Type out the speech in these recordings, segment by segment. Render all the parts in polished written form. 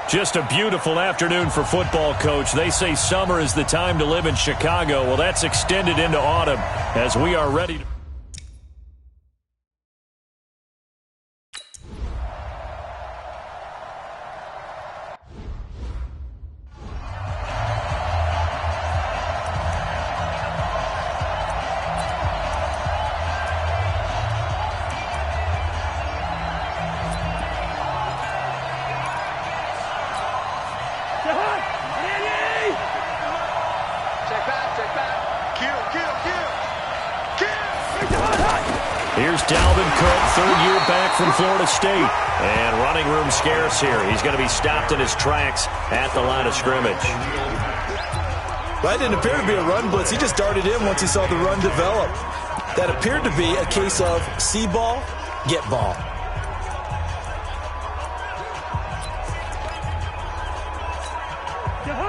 Just a beautiful afternoon for football, Coach. They say summer is the time to live in Chicago. Well, that's extended into autumn as we are ready to... Here's Dalvin Cook, third year back from Florida State. And running room scarce here. He's going to be stopped in his tracks at the line of scrimmage. Well, it didn't appear to be a run blitz. He just darted in once he saw the run develop. That appeared to be a case of see ball, get ball.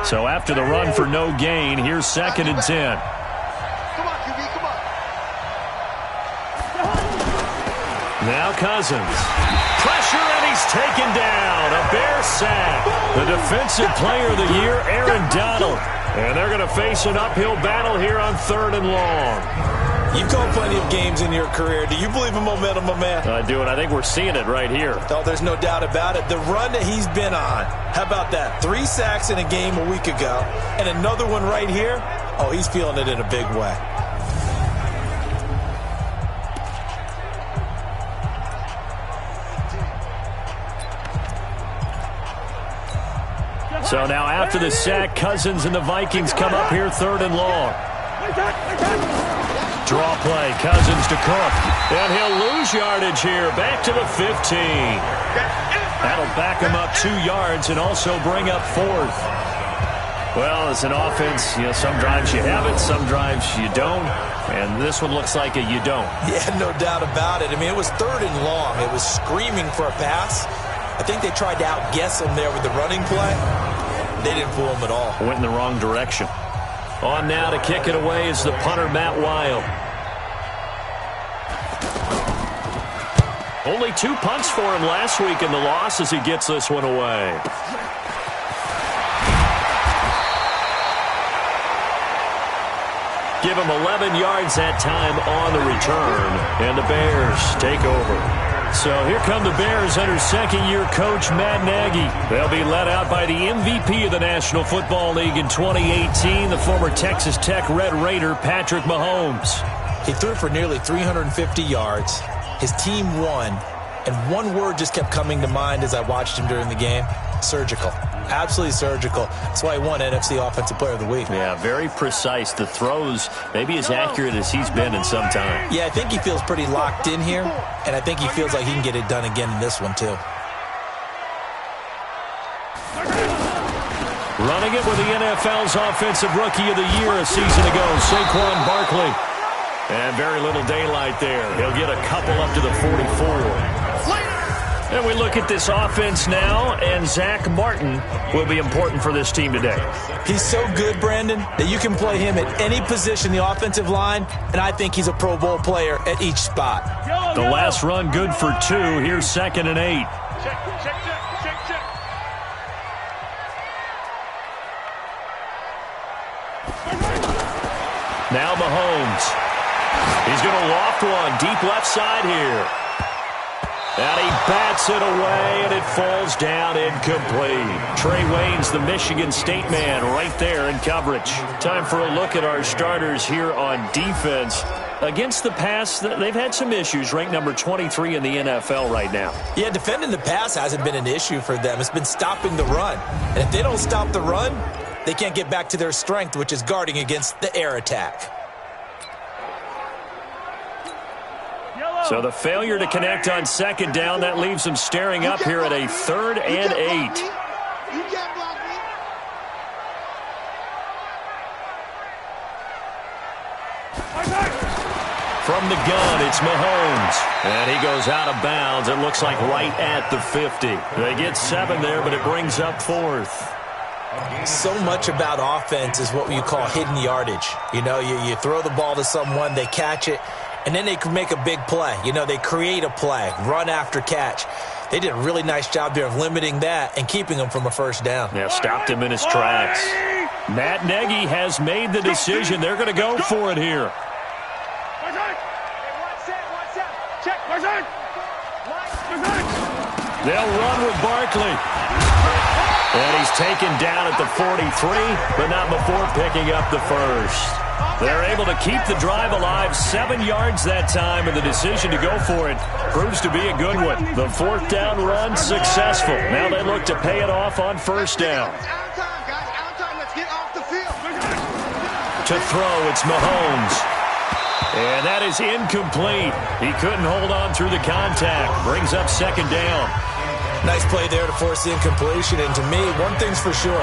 So after the run for no gain, here's 2nd and 10. Now Cousins. Pressure, and he's taken down. A Bear sack. The defensive player of the year, Aaron Donald. And they're going to face an uphill battle here on 3rd and long. You've called plenty of games in your career. Do you believe in momentum, my man? I do, and I think we're seeing it right here. Oh, there's no doubt about it. The run that he's been on. How about that? 3 sacks in a game a week ago, and another one right here. Oh, he's feeling it in a big way. So now after the sack, Cousins and the Vikings come up here 3rd and long. Draw play, Cousins to Cook. And he'll lose yardage here, back to the 15. That'll back him up 2 yards and also bring up 4th. Well, as an offense, some drives you have it, some drives you don't. And this one looks like a you don't. Yeah, no doubt about it. I mean, it was 3rd and long. It was screaming for a pass. I think they tried to outguess him there with the running play. They didn't fool him at all. Went in the wrong direction. On now to kick it away is the punter, Matt Wild. Only 2 punts for him last week in the loss as he gets this one away. Give him 11 yards that time on the return. And the Bears take over. So here come the Bears under second-year coach Matt Nagy. They'll be led out by the MVP of the National Football League in 2018, the former Texas Tech Red Raider, Patrick Mahomes. He threw for nearly 350 yards. His team won. And one word just kept coming to mind as I watched him during the game. Surgical. Absolutely surgical. That's why he won NFC Offensive Player of the Week. Yeah, very precise. The throws maybe as accurate as he's been in some time. Yeah, I think he feels pretty locked in here, and I think he feels like he can get it done again in this one, too. Running it with the NFL's Offensive Rookie of the Year a season ago, Saquon Barkley. And very little daylight there. He'll get a couple up to the 44. And we look at this offense now, and Zach Martin will be important for this team today. He's so good, Brandon, that you can play him at any position in the offensive line, and I think he's a Pro Bowl player at each spot. The last run good for 2. Here's 2nd and 8. Now Mahomes. He's going to loft one deep left side here. And he bats it away, and it falls down incomplete. Trey Waynes, the Michigan State man, right there in coverage. Time for a look at our starters here on defense. Against the pass, they've had some issues, ranked number 23 in the NFL right now. Yeah, defending the pass hasn't been an issue for them. It's been stopping the run. And if they don't stop the run, they can't get back to their strength, which is guarding against the air attack. So the failure to connect on 2nd down, that leaves them staring up here at a 3rd and 8. From the gun, it's Mahomes. And he goes out of bounds. It looks like right at the 50. They get 7 there, but it brings up 4th. So much about offense is what you call hidden yardage. You know, you throw the ball to someone, they catch it, and then they can make a big play. You know, they create a play, run after catch. They did a really nice job there of limiting that and keeping him from a first down. Yeah, stopped him in his tracks. Matt Nagy has made the decision. They're going to go for it here. They'll run with Barkley. And he's taken down at the 43, but not before picking up the first. They're able to keep the drive alive, 7 yards that time, and the decision to go for it proves to be a good one. The fourth down run successful. Now they look to pay it off on first down. To throw, it's Mahomes. And that is incomplete. He couldn't hold on through the contact. Brings up second down. Nice play there to force the incompletion. And to me, one thing's for sure.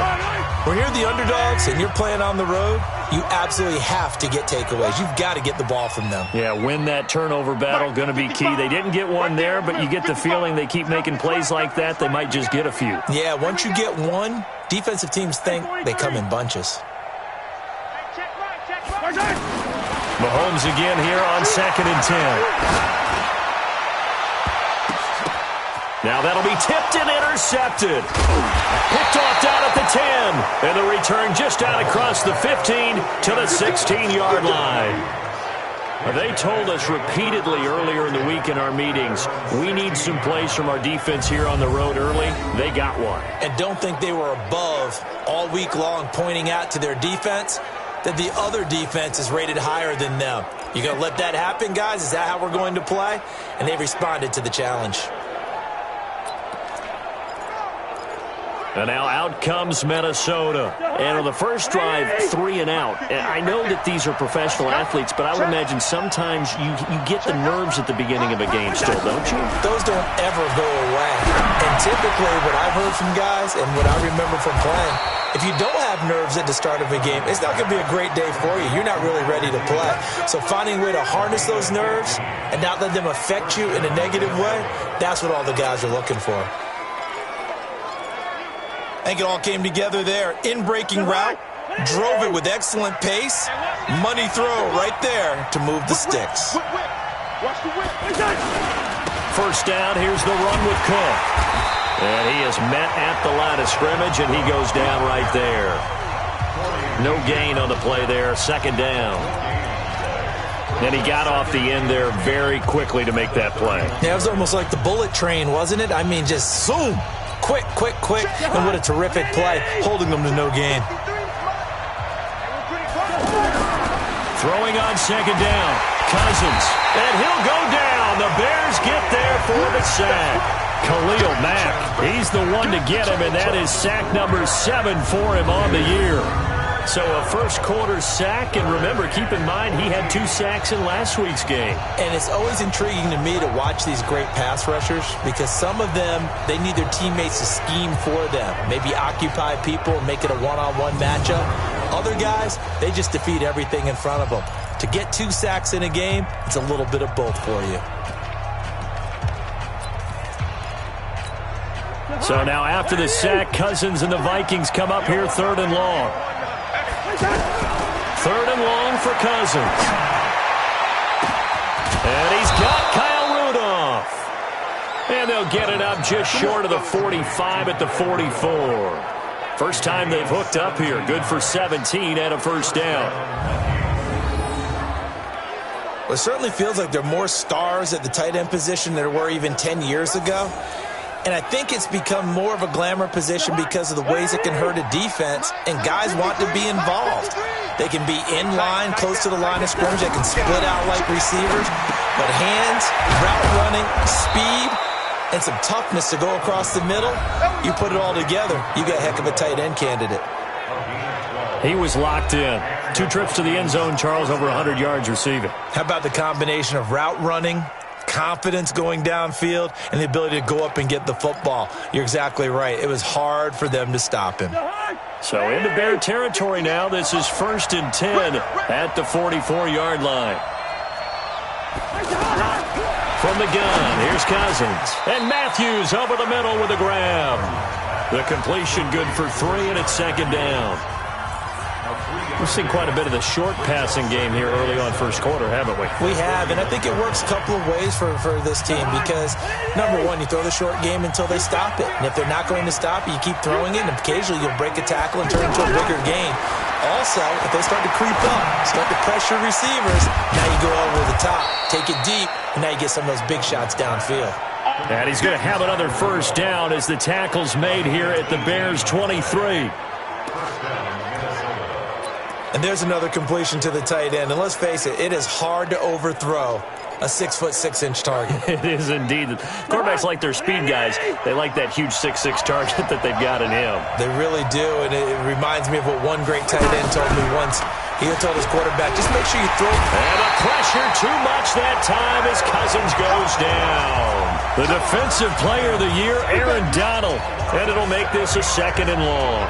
When you're the underdogs and you're playing on the road, you absolutely have to get takeaways. You've got to get the ball from them. Yeah, win that turnover battle, going to be key. They didn't get one there, but you get the feeling they keep making plays like that, they might just get a few. Yeah, once you get one, defensive teams think they come in bunches. Mahomes again here on 2nd and 10. Now that'll be tipped and intercepted. Picked off down at the 10. And the return just out across the 15 to the 16-yard line. They told us repeatedly earlier in the week in our meetings, we need some plays from our defense here on the road early. They got one. And don't think they were above all week long pointing out to their defense that the other defense is rated higher than them. You going to let that happen, guys? Is that how we're going to play? And they responded to the challenge. And now out comes Minnesota. And on the first drive, 3 and out. And I know that these are professional athletes, but I would imagine sometimes you get the nerves at the beginning of a game still, don't you? Those don't ever go away. And typically what I've heard from guys and what I remember from playing, if you don't have nerves at the start of a game, it's not going to be a great day for you. You're not really ready to play. So finding a way to harness those nerves and not let them affect you in a negative way, that's what all the guys are looking for. I think it all came together there. In-breaking route, drove it with excellent pace. Money throw right there to move the sticks. First down, here's the run with Cook. And he is met at the line of scrimmage, and he goes down right there. No gain on the play there, second down. And he got off the end there very quickly to make that play. Yeah, it was almost like the bullet train, wasn't it? I mean, just zoom. Quick, quick, quick. And what a terrific play, holding them to no gain. Throwing on second down, Cousins. And he'll go down. The Bears get there for the sack. Khalil Mack, he's the one to get him, and that is sack number 7 for him on the year. So a first quarter sack, and remember, keep in mind, he had 2 sacks in last week's game. And it's always intriguing to me to watch these great pass rushers because some of them, they need their teammates to scheme for them. Maybe occupy people and make it a one-on-one matchup. Other guys, they just defeat everything in front of them. To get 2 sacks in a game, it's a little bit of both for you. So now after the sack, Cousins and the Vikings come up here 3rd and long. 3rd and long for Cousins. And he's got Kyle Rudolph. And they'll get it up just short of the 45 at the 44. First time they've hooked up here. Good for 17 and a first down. Well, it certainly feels like there are more stars at the tight end position than there were even 10 years ago. And I think it's become more of a glamour position because of the ways it can hurt a defense, and guys want to be involved. They can be in line, close to the line of scrimmage. They can split out like receivers. But hands, route running, speed, and some toughness to go across the middle, you put it all together, you got a heck of a tight end candidate. He was locked in. 2 trips to the end zone, Charles, over 100 yards receiving. How about the combination of route running, confidence going downfield, and the ability to go up and get the football? You're exactly right. It was hard for them to stop him. So into Bear territory now. This is 1st and 10 at the 44-yard line. From the gun, here's Cousins. And Matthews over the middle with a grab. The completion good for 3, and it's 2nd down. We've seen quite a bit of the short passing game here early on first quarter, haven't we? We have, and I think it works a couple of ways for this team because, number one, you throw the short game until they stop it. And if they're not going to stop it, you keep throwing it, and occasionally you'll break a tackle and turn it into a bigger gain. Also, if they start to creep up, start to pressure receivers, now you go over the top, take it deep, and now you get some of those big shots downfield. And he's going to have another first down as the tackle's made here at the Bears' 23. And there's another completion to the tight end. And let's face it, it is hard to overthrow a 6'6" target. It is indeed. Quarterbacks like their speed guys. They like that huge 6'6" target that they've got in him. They really do, and it reminds me of what one great tight end told me once. He told his quarterback, just make sure you throw. And the pressure too much that time as Cousins goes down. The defensive player of the year, Aaron Donald. And it'll make this a 2nd and long.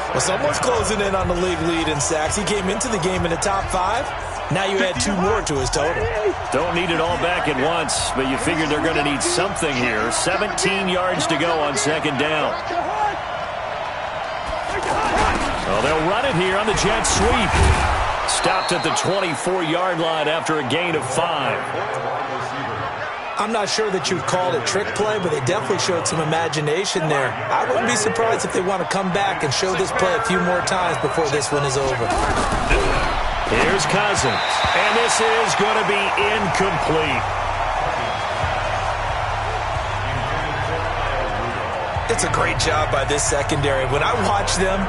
Well, someone's closing in on the league lead in sacks. He came into the game in the top 5. Now you add 2 more to his total. Don't need it all back at once, but you figure they're going to need something here. 17 yards to go on 2nd down. Well, they'll run it here on the jet sweep. Stopped at the 24-yard line after a gain of 5. I'm not sure that you'd call it trick play, but they definitely showed some imagination there. I wouldn't be surprised if they want to come back and show this play a few more times before this one is over. Here's Cousins, and this is going to be incomplete. It's a great job by this secondary. When I watch them,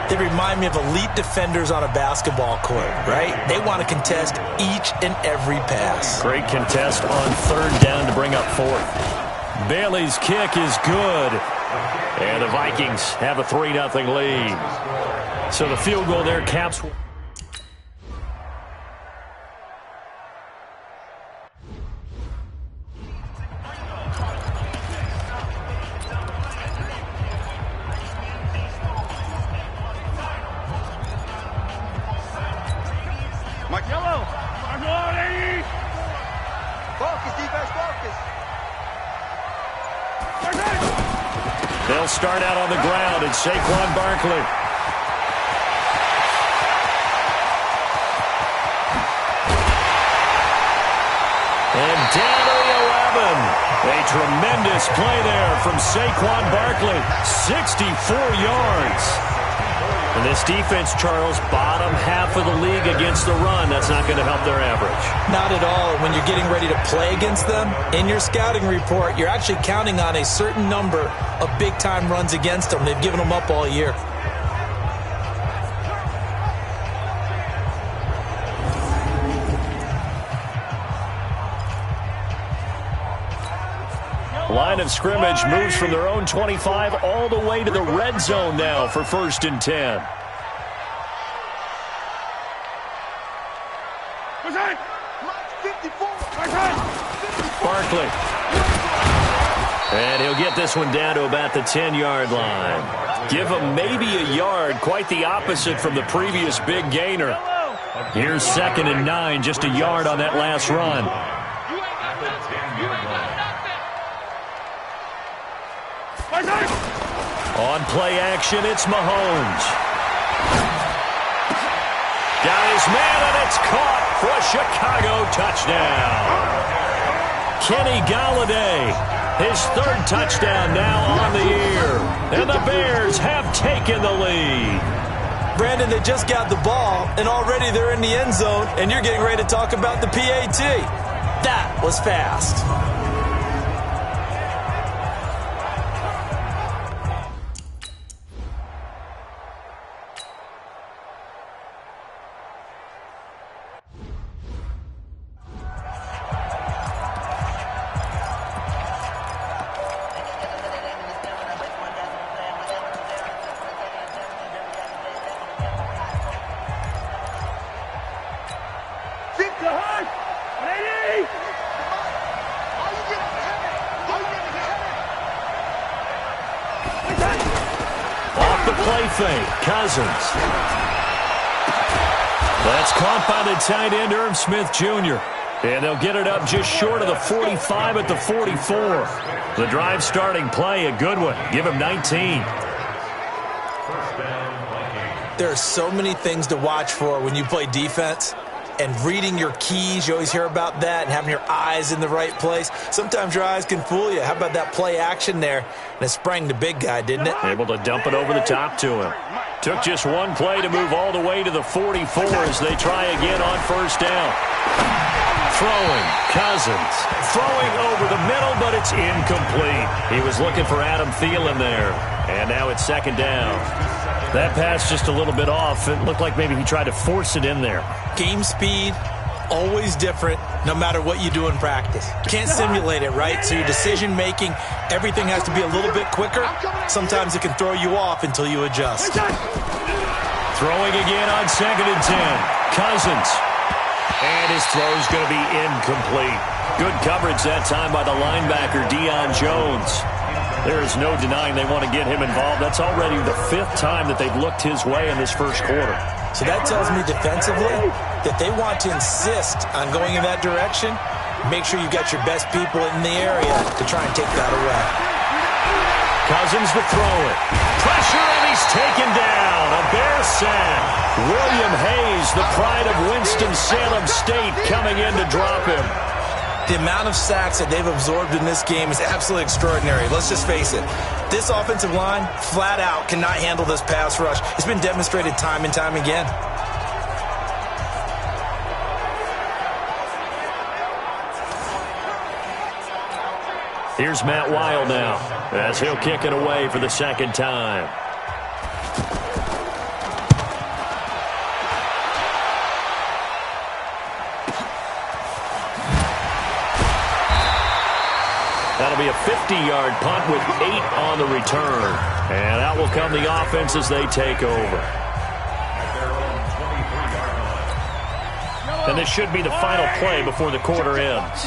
they remind me of elite defenders on a basketball court, right? They want to contest each and every pass. Great contest on 3rd down to bring up 4th. Bailey's kick is good. And the Vikings have a 3-0 lead. So the field goal there caps. They'll start out on the ground, and Saquon Barkley. And down to the 11. A tremendous play there from Saquon Barkley. 64 yards. And this defense, Charles, bottom half of the league against the run. That's not going to help their average. Not at all. When you're getting ready to play against them, in your scouting report, you're actually counting on a certain number of big-time runs against them. They've given them up all year. Line of scrimmage moves from their own 25 all the way to the red zone now for 1st and 10. Barkley. And he'll get this one down to about the 10-yard line. Give him maybe a yard, quite the opposite from the previous big gainer. Here's 2nd and 9, just a yard on that last run. On play action, it's Mahomes. Got his man, and it's caught for a Chicago touchdown. Kenny Golladay, his 3rd touchdown now on the year. And the Bears have taken the lead. Brandon, they just got the ball, and already they're in the end zone, and you're getting ready to talk about the PAT. That was fast. Play fake, Cousins. That's caught by the tight end, Irv Smith Jr. And they'll get it up just short of the 45 at the 44. The drive starting play, a good one. Give him 19. There are so many things to watch for when you play defense. And reading your keys, you always hear about that, and having your eyes in the right place. Sometimes your eyes can fool you. How about that play action there? And it sprang the big guy, didn't it? Able to dump it over the top to him. Took just one play to move all the way to the 44 as they try again on first down. Throwing, Cousins. Throwing over the middle, but it's incomplete. He was looking for Adam Thielen there. And now it's second down. That pass just a little bit off. It looked like maybe he tried to force it in there. Game speed, always different, no matter what you do in practice. You can't simulate it, right? So your decision-making, everything has to be a little bit quicker. Sometimes it can throw you off until you adjust. Throwing again on 2nd and 10. Cousins. And his throw's going to be incomplete. Good coverage that time by the linebacker, Deion Jones. There is no denying they want to get him involved. That's already the 5th time that they've looked his way in this first quarter. So that tells me defensively that they want to insist on going in that direction. Make sure you've got your best people in the area to try and take that away. Cousins to throw it. Pressure, and he's taken down. A Bear sack. William Hayes, the pride of Winston-Salem State, coming in to drop him. The amount of sacks that they've absorbed in this game is absolutely extraordinary. Let's just face it. This offensive line, flat out, cannot handle this pass rush. It's been demonstrated time and time again. Here's Matt Weil now, as he'll kick it away for the second time. That'll be a 50-yard punt with 8 on the return. And out will come the offense as they take over. And this should be the final play before the quarter ends.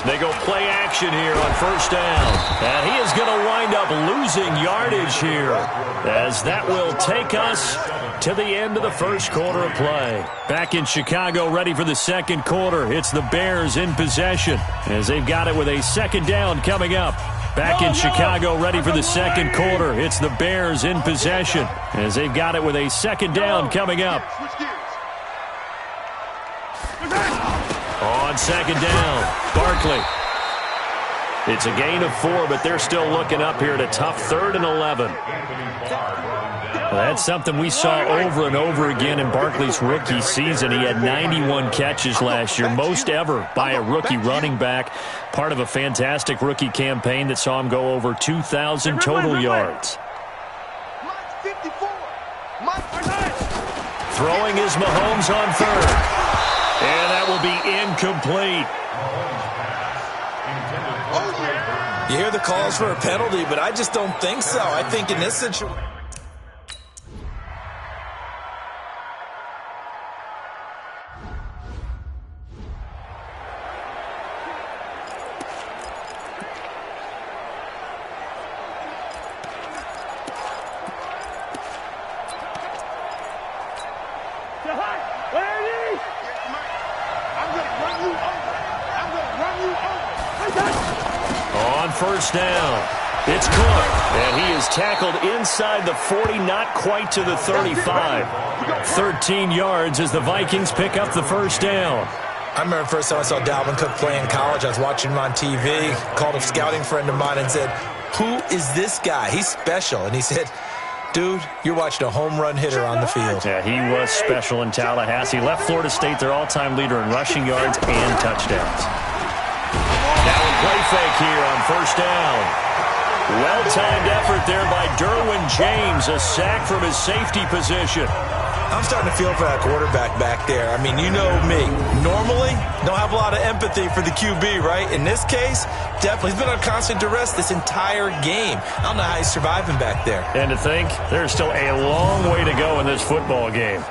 They go play action here on first down. And he is going to wind up losing yardage here, as that will take us to the end of the first quarter of play. Back in Chicago, ready for the second quarter. It's the Bears in possession, as they've got it with a second down coming up. Back in Chicago, ready for the second quarter. It's the Bears in possession, as they've got it with a second down coming up. On second down, Barkley. It's a gain of 4, but they're still looking up here at a tough 3rd and 11. That's something we saw over and over again in Barkley's rookie season. He had 91 catches last year, most ever by a rookie running back, part of a fantastic rookie campaign that saw him go over 2,000 total yards. Throwing is Mahomes on 3rd. And that will be incomplete. You hear the calls for a penalty, but I just don't think so. I think in this situation... On first down, it's Cook, and he is tackled inside the 40, not quite to the 35. 13 yards as the Vikings pick up the first down. I remember the first time I saw Dalvin Cook play in college. I was watching him on TV, called a scouting friend of mine and said, "Who is this guy? He's special." And he said, "Dude, you're watching a home run hitter on the field." Yeah, he was special in Tallahassee. Left Florida State their all-time leader in rushing yards and touchdowns. Now a play fake here on first down. Well-timed effort there by Derwin James, a sack from his safety position. I'm starting to feel for that quarterback back there. I mean, you know me. Normally, don't have a lot of empathy for the QB, right? In this case, definitely. He's been on constant duress this entire game. I don't know how he's surviving back there. And to think, there's still a long way to go in this football game.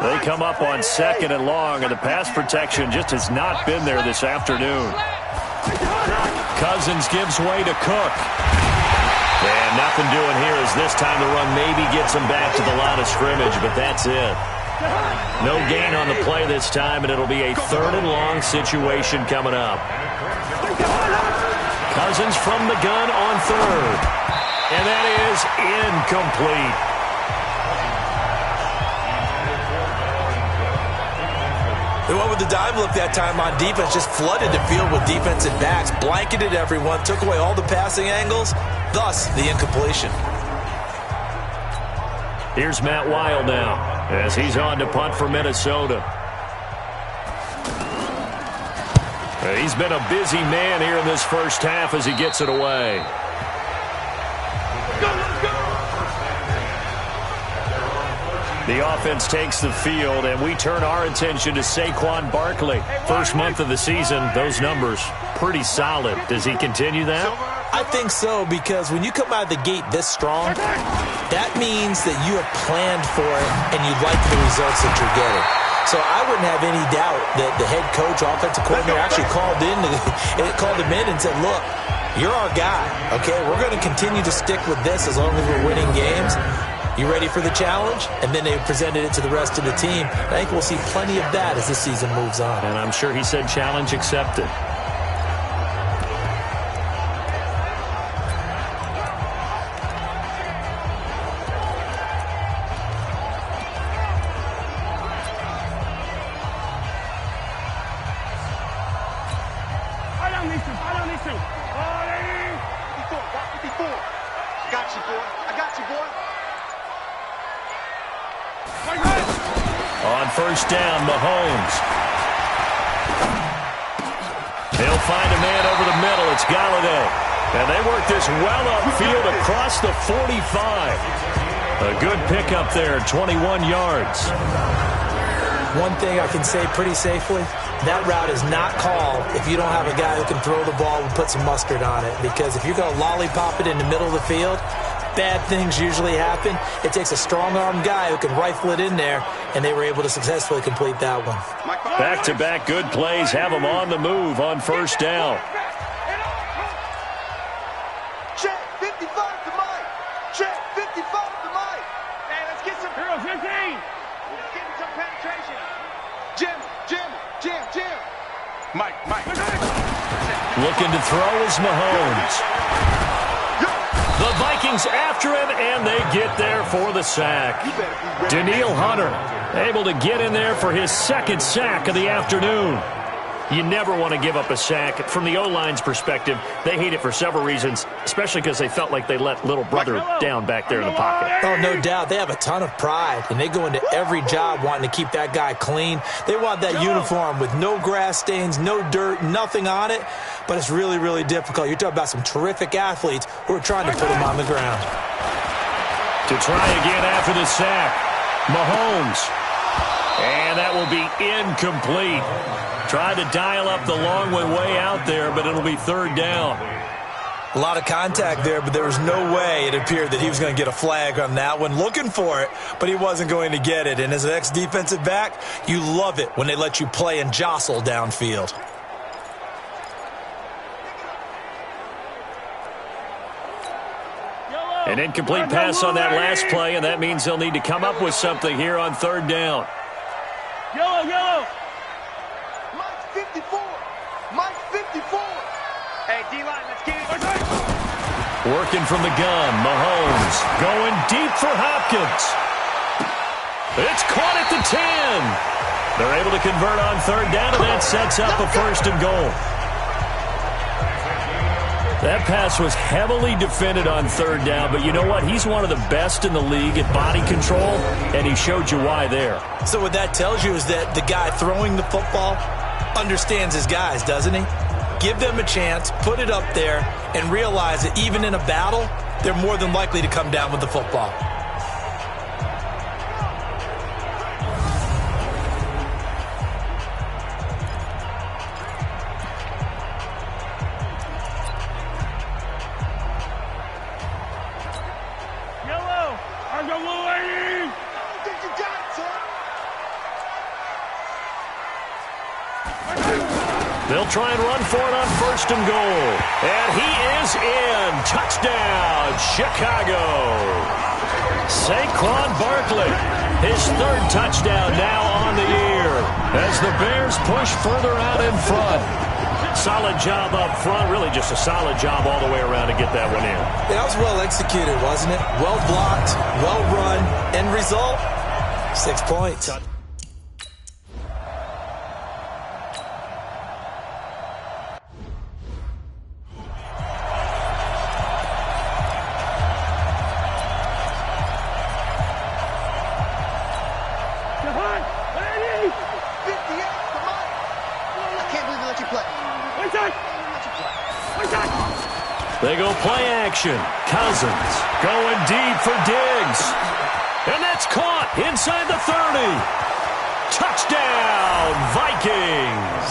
They come up on 2nd and long, and the pass protection just has not been there this afternoon. Cousins gives way to Cook. And nothing doing here as this time the run maybe gets him back to the line of scrimmage, but that's it. No gain on the play this time, and it'll be a 3rd and long situation coming up. Cousins from the gun on 3rd. And that is incomplete. They went with the dime look that time on defense, just flooded the field with defensive backs, blanketed everyone, took away all the passing angles, thus the incompletion. Here's Matt Weil now as he's on to punt for Minnesota. He's been a busy man here in this first half as he gets it away. The offense takes the field, and we turn our attention to Saquon Barkley. First month of the season, those numbers pretty solid. Does he continue that? I think so, because when you come out of the gate this strong, that means that you have planned for it and you like the results that you're getting. So I wouldn't have any doubt that the head coach, offensive coordinator, actually called him in and said, look, you're our guy, okay? We're going to continue to stick with this as long as we're winning games. You ready for the challenge? And then they presented it to the rest of the team. I think we'll see plenty of that as the season moves on. And I'm sure he said challenge accepted. On first down, Mahomes. He'll find a man over the middle. It's Galladay. And they work this well upfield across the 45. A good pickup there, 21 yards. One thing I can say pretty safely, that route is not called if you don't have a guy who can throw the ball and put some mustard on it. Because if you're going to lollipop it in the middle of the field, bad things usually happen. It takes a strong-armed guy who can rifle it in there, and they were able to successfully complete that one. Back-to-back good plays have them on the move on first down. Check 55 to Mike. Check 55 to Mike. Hey, let's get some 15. Let's get some penetration. Jim. Mike. Looking to throw is Mahomes. The Vikings after him, and they get there for the sack. Danielle Hunter able to get in there for his 2nd sack of the afternoon. You never want to give up a sack. From the O-line's perspective, they hate it for several reasons, especially because they felt like they let little brother down back there in the pocket. Oh, no doubt. They have a ton of pride, and they go into every job wanting to keep that guy clean. They want that uniform with no grass stains, no dirt, nothing on it, but it's really, really difficult. You're talking about some terrific athletes who are trying to put him on the ground. To try again after the sack, Mahomes. And that will be incomplete. Tried to dial up the long way out there, but it'll be 3rd down. A lot of contact there, but there was no way it appeared that he was going to get a flag on that one. Looking for it, but he wasn't going to get it. And as an ex-defensive back, you love it when they let you play and jostle downfield. An incomplete pass on that last play, and that means they'll need to come up with something here on 3rd down. Yellow. Mike's 54. Mike's 54. Hey, D-line, let's get it. Working from the gun, Mahomes going deep for Hopkins. It's caught at the 10. They're able to convert on 3rd down, and that sets up a 1st and goal. That pass was heavily defended on 3rd down, but you know what? He's one of the best in the league at body control, and he showed you why there. So what that tells you is that the guy throwing the football understands his guys, doesn't he? Give them a chance, put it up there, and realize that even in a battle, they're more than likely to come down with the football. They'll try and run for it on 1st and goal. And he is in. Touchdown, Chicago. Saquon Barkley His third touchdown now on the year as the Bears push further out in front. Solid job up front. Really just a solid job all the way around to get that one in. Yeah, that was well executed, wasn't it? Well blocked, well run. End result, 6 points. They go play action. Cousins going deep for Diggs. And that's caught inside the 30. Touchdown, Vikings.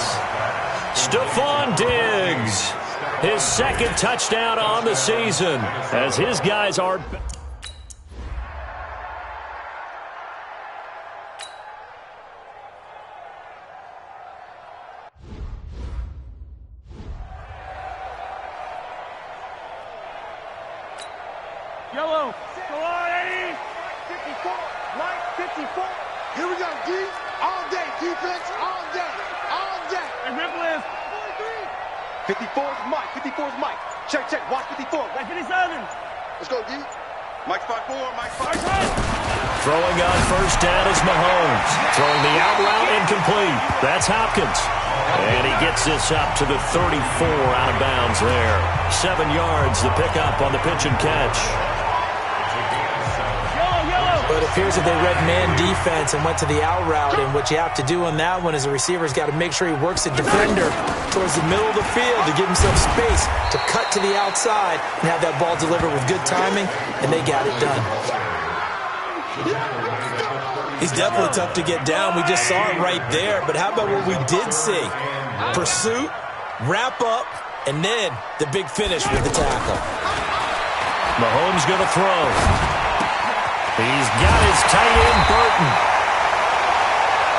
Stephon Diggs, his second touchdown on the season as his guys are... Yellow. Go on, Eddie. 54. Right, 54. Here we go, D. All day. Defense, all day. All day. And ripple is 43. 54 is Mike. 54 is Mike. Check, check. Watch 54. Right, 57. Let's go, D. Mike 5-4. Mike 5. Throwing on first down is Mahomes. Throwing the out route incomplete. That's Hopkins. And he gets this up to the 34 out of bounds there. 7 yards the pickup on the pitch and catch. But it appears that they read man defense and went to the out route, and what you have to do on that one is the receiver's got to make sure he works the defender towards the middle of the field to give himself space to cut to the outside and have that ball delivered with good timing, and they got it done. He's definitely tough to get down. We just saw it right there, but how about what we did see? Pursuit, wrap up, and then the big finish with the tackle. Mahomes going to throw. He's got his tight end, Burton.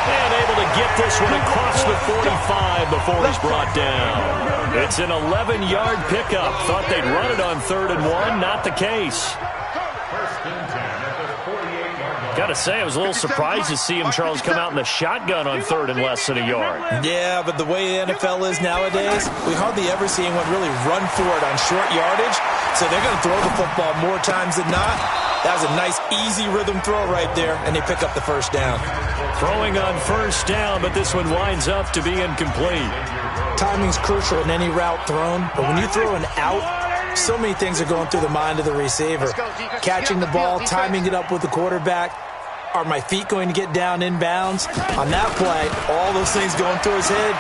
And able to get this one across the 45 before he's brought down. It's an 11-yard pickup. Thought they'd run it on 3rd and 1. Not the case. Got to say, I was a little surprised to see him, Charles, come out in the shotgun on 3rd and less than a yard. Yeah, but the way the NFL is nowadays, we hardly ever see anyone really run for it on short yardage. So they're going to throw the football more times than not. That was a nice, easy rhythm throw right there, and they pick up the first down. Throwing on first down, but this one winds up to be incomplete. Timing's crucial in any route thrown, but when you throw an out, so many things are going through the mind of the receiver. Catching the ball, timing it up with the quarterback. Are my feet going to get down inbounds? On that play, all those things going through his head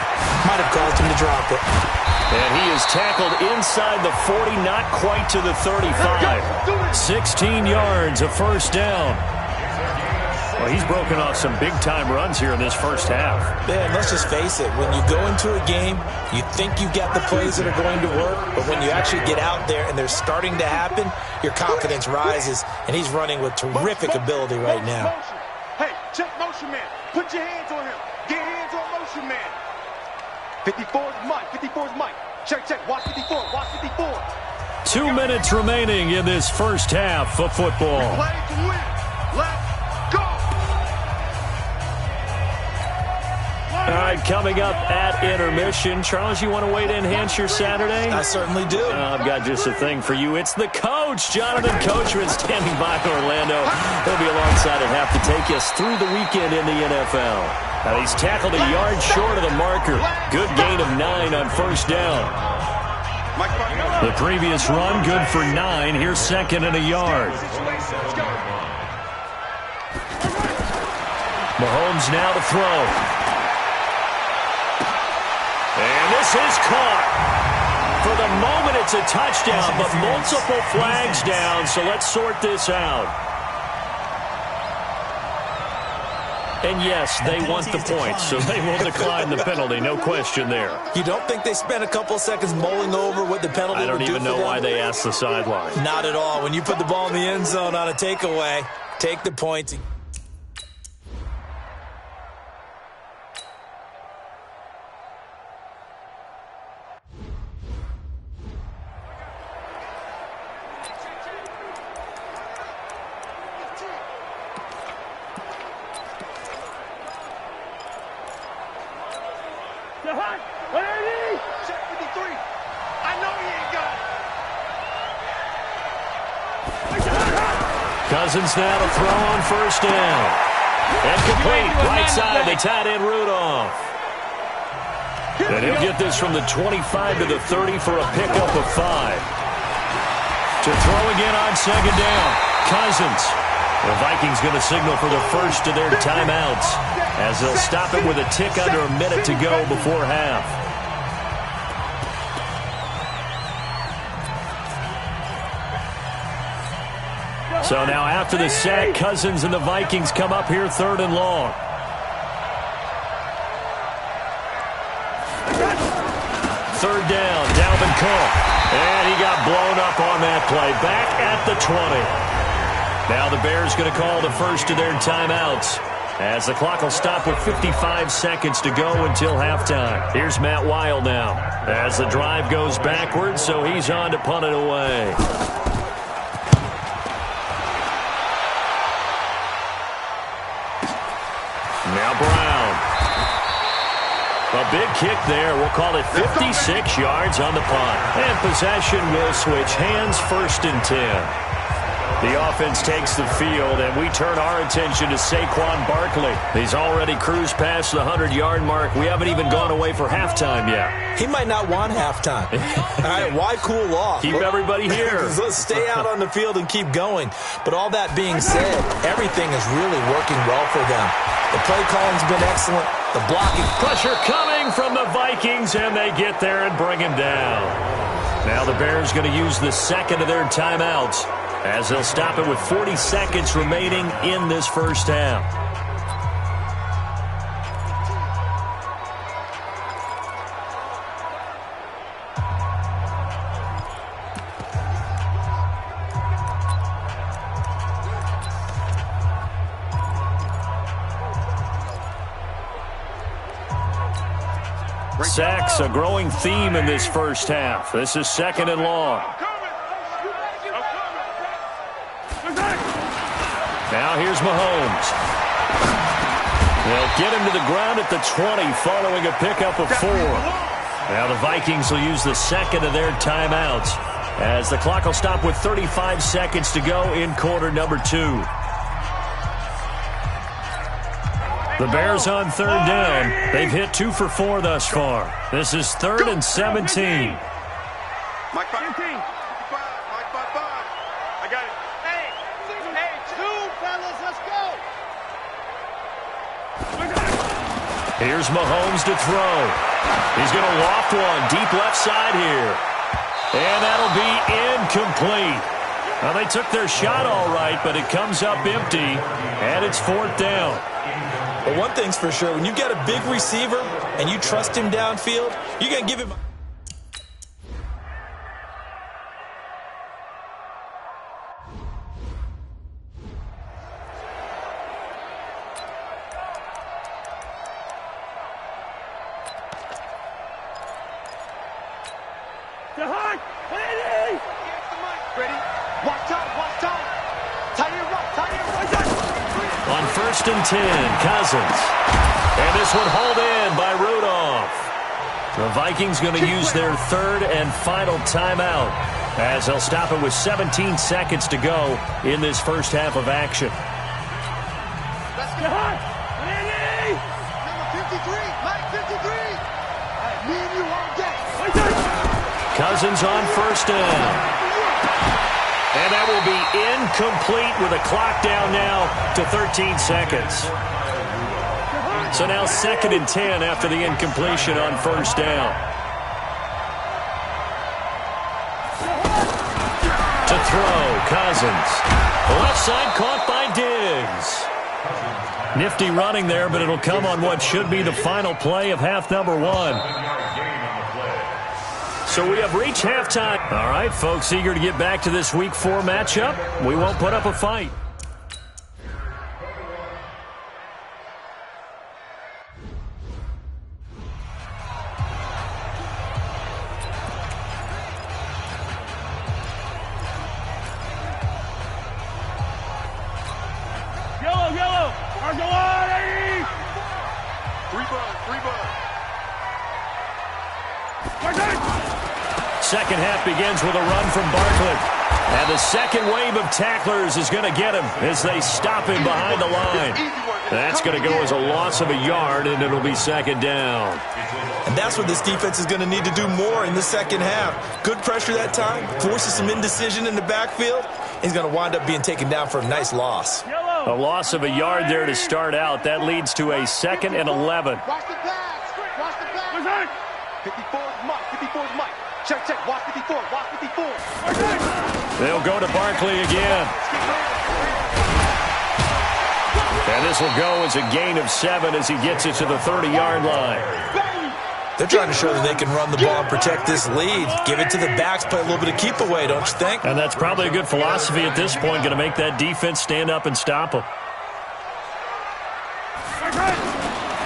might have caused him to drop it. And he is tackled inside the 40, not quite to the 35. 16 yards, a first down. Well, he's broken off some big-time runs here in this first half. Man, let's just face it. When you go into a game, you think you've got the plays that are going to work, but when you actually get out there and they're starting to happen, your confidence rises, and he's running with terrific ability right now. Hey, check motion man. Put your hands on him. Get hands on motion man. 54 is Mike. 54 is Mike. Check, check. Watch 54. Watch 54. 2 minutes remaining in this first half of football. Play to win. Let's go. All right, coming up at intermission. Charles, you want to wait to enhance your Saturday? I certainly do. I've got just a thing for you. It's the coach, Jonathan Coachman, standing by in Orlando. He'll be alongside and have to take us through the weekend in the NFL. Now, he's tackled a yard short of the marker. Good gain of 9 on first down. The previous run, good for 9. Here's second and a yard. Mahomes now to throw. And this is caught. For the moment, it's a touchdown, but multiple flags down, so let's sort this out. And yes, they want the points, so they will decline the penalty, no question there. You don't think they spent a couple seconds mulling over what the penalty would do for them? I don't even know why they asked the sideline. Not at all. When you put the ball in the end zone on a takeaway, take the points. Cousins now to throw on first down. And complete. Right side, they tied in Rudolph. And he'll get this from the 25 to the 30 for a pickup of 5. To throw again on second down. Cousins. The Vikings going to signal for the first of their timeouts as they'll stop it with a tick under a minute to go before half. So now after the sack, Cousins and the Vikings come up here 3rd and long. Third down, Dalvin Cook. And he got blown up on that play. Back at the 20. Now the Bears going to call the first of their timeouts as the clock will stop with 55 seconds to go until halftime. Here's Matt Weil now as the drive goes backwards, so he's on to punt it away. Now Brown. A big kick there. We'll call it 56 yards on the punt. And possession will switch hands, 1st and 10. The offense takes the field, and we turn our attention to Saquon Barkley. He's already cruised past the 100-yard mark. We haven't even gone away for halftime yet. He might not want halftime. All right, why cool off? Keep everybody here. Let's stay out on the field and keep going. But all that being said, everything is really working well for them. The play calling's been excellent. The blocking. Pressure coming from the Vikings, and they get there and bring him down. Now the Bears going to use the second of their timeouts as they'll stop it with 40 seconds remaining in this first half. Sacks, a growing theme in this first half. This is 2nd and long. Now here's Mahomes. They'll get him to the ground at the 20 following a pickup of 4. Now the Vikings will use the second of their timeouts as the clock will stop with 35 seconds to go in quarter number 2. The Bears on 3rd down. They've hit 2 for 4 thus far. This is 3rd and 17. Mike 5. Mike 5. I got it. Hey, 2, fellas, let's go. Here's Mahomes to throw. He's going to loft one deep left side here. And that'll be incomplete. Well, they took their shot all right, but it comes up empty, and it's 4th down. But one thing's for sure, when you've got a big receiver and you trust him downfield, you're going to give him... On 1st and 10, Cousins. And this one hauled in by Rudolph. The Vikings going to use their 3rd and final timeout as they'll stop it with 17 seconds to go in this first half of action. Let's go. Number 53, Mike 53. Me and you all day. Cousins on 1st down. And that will be incomplete with a clock down now to 13 seconds. So now 2nd and 10 after the incompletion on 1st down. To throw, Cousins. Left side caught by Diggs. Nifty running there, but it'll come on what should be the final play of half number 1. So we have reached halftime. All right, folks, eager to get back to this Week 4 matchup. We won't put up a fight. Yellow. Argolani. 3 bud. Second half begins with a run from Barkley. And the second wave of tacklers is going to get him as they stop him behind the line. That's going to go as a loss of a yard, and it'll be second down. And that's what this defense is going to need to do more in the second half. Good pressure that time, forces some indecision in the backfield. He's going to wind up being taken down for a nice loss. A loss of a yard there to start out. That leads to a 2nd and 11. Watch the pass. Watch the pass. 54 is Mike. 54 is Mike. Check, check. Watch 54. Watch 54. They'll go to Barkley again. And this will go as a gain of 7 as he gets it to the 30-yard line. They're trying to show that they can run the ball and protect this lead. Give it to the backs, play a little bit of keep away, don't you think? And that's probably a good philosophy at this point, going to make that defense stand up and stop them.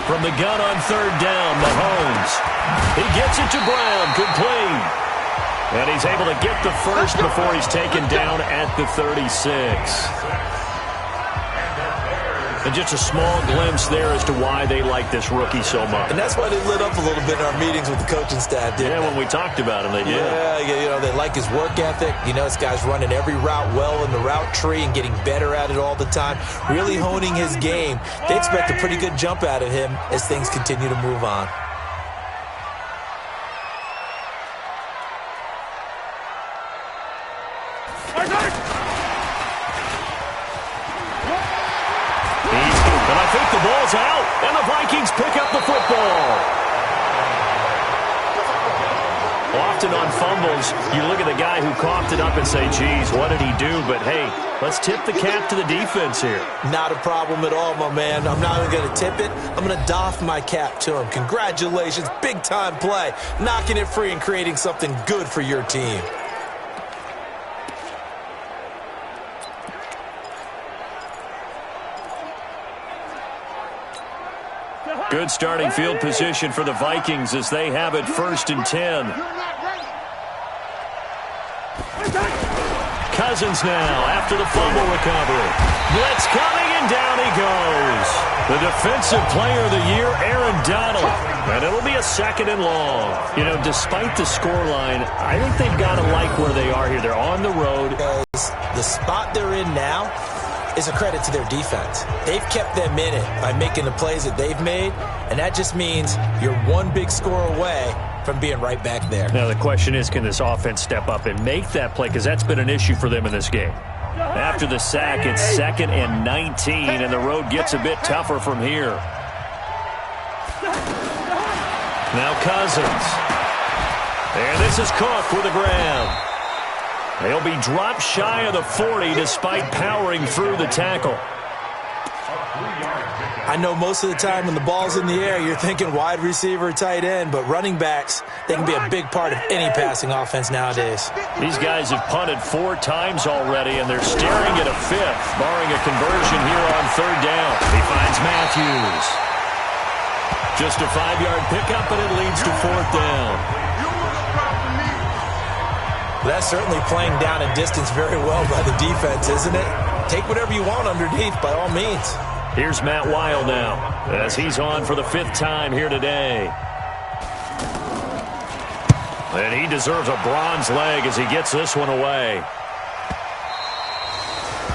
From the gun on 3rd down, Mahomes. He gets it to Brown, complete. And he's able to get the first before he's taken down at the 36. And just a small glimpse there as to why they like this rookie so much. And that's why they lit up a little bit in our meetings with the coaching staff, didn't they? When we talked about him, they did. Yeah, they like his work ethic. This guy's running every route well in the route tree and getting better at it all the time, really honing his game. They expect a pretty good jump out of him as things continue to move on. And I think the ball's out, and the Vikings pick up the football. Often on fumbles, you look at the guy who coughed it up and say, geez, what did he do? But, hey, let's tip the cap to the defense here. Not a problem at all, my man. I'm not even going to tip it. I'm going to doff my cap to him. Congratulations, big-time play. Knocking it free and creating something good for your team. Good starting field position for the Vikings as they have it 1st and 10. Cousins now after the fumble recovery. Blitz coming, and down he goes. The defensive player of the year, Aaron Donald. And it'll be a 2nd and long. Despite the scoreline, I think they've got to like where they are here. They're on the road. Because the spot they're in now is a credit to their defense. They've kept them in it by making the plays that they've made, and that just means you're one big score away from being right back there. Now the question is, can this offense step up and make that play? Because that's been an issue for them in this game. After the sack, it's 2nd and 19, and the road gets a bit tougher from here. Now Cousins. And this is Cook with the grab. They'll be dropped shy of the 40 despite powering through the tackle. I know most of the time when the ball's in the air, you're thinking wide receiver, tight end, but running backs, they can be a big part of any passing offense nowadays. These guys have punted 4 times already, and they're staring at a 5th, barring a conversion here on 3rd down. He finds Matthews. Just a 5-yard pickup, and it leads to 4th down. That's certainly playing down a distance very well by the defense, isn't it? Take whatever you want underneath, by all means. Here's Matt Weil now, as he's on for the 5th time here today. And he deserves a bronze leg as he gets this one away.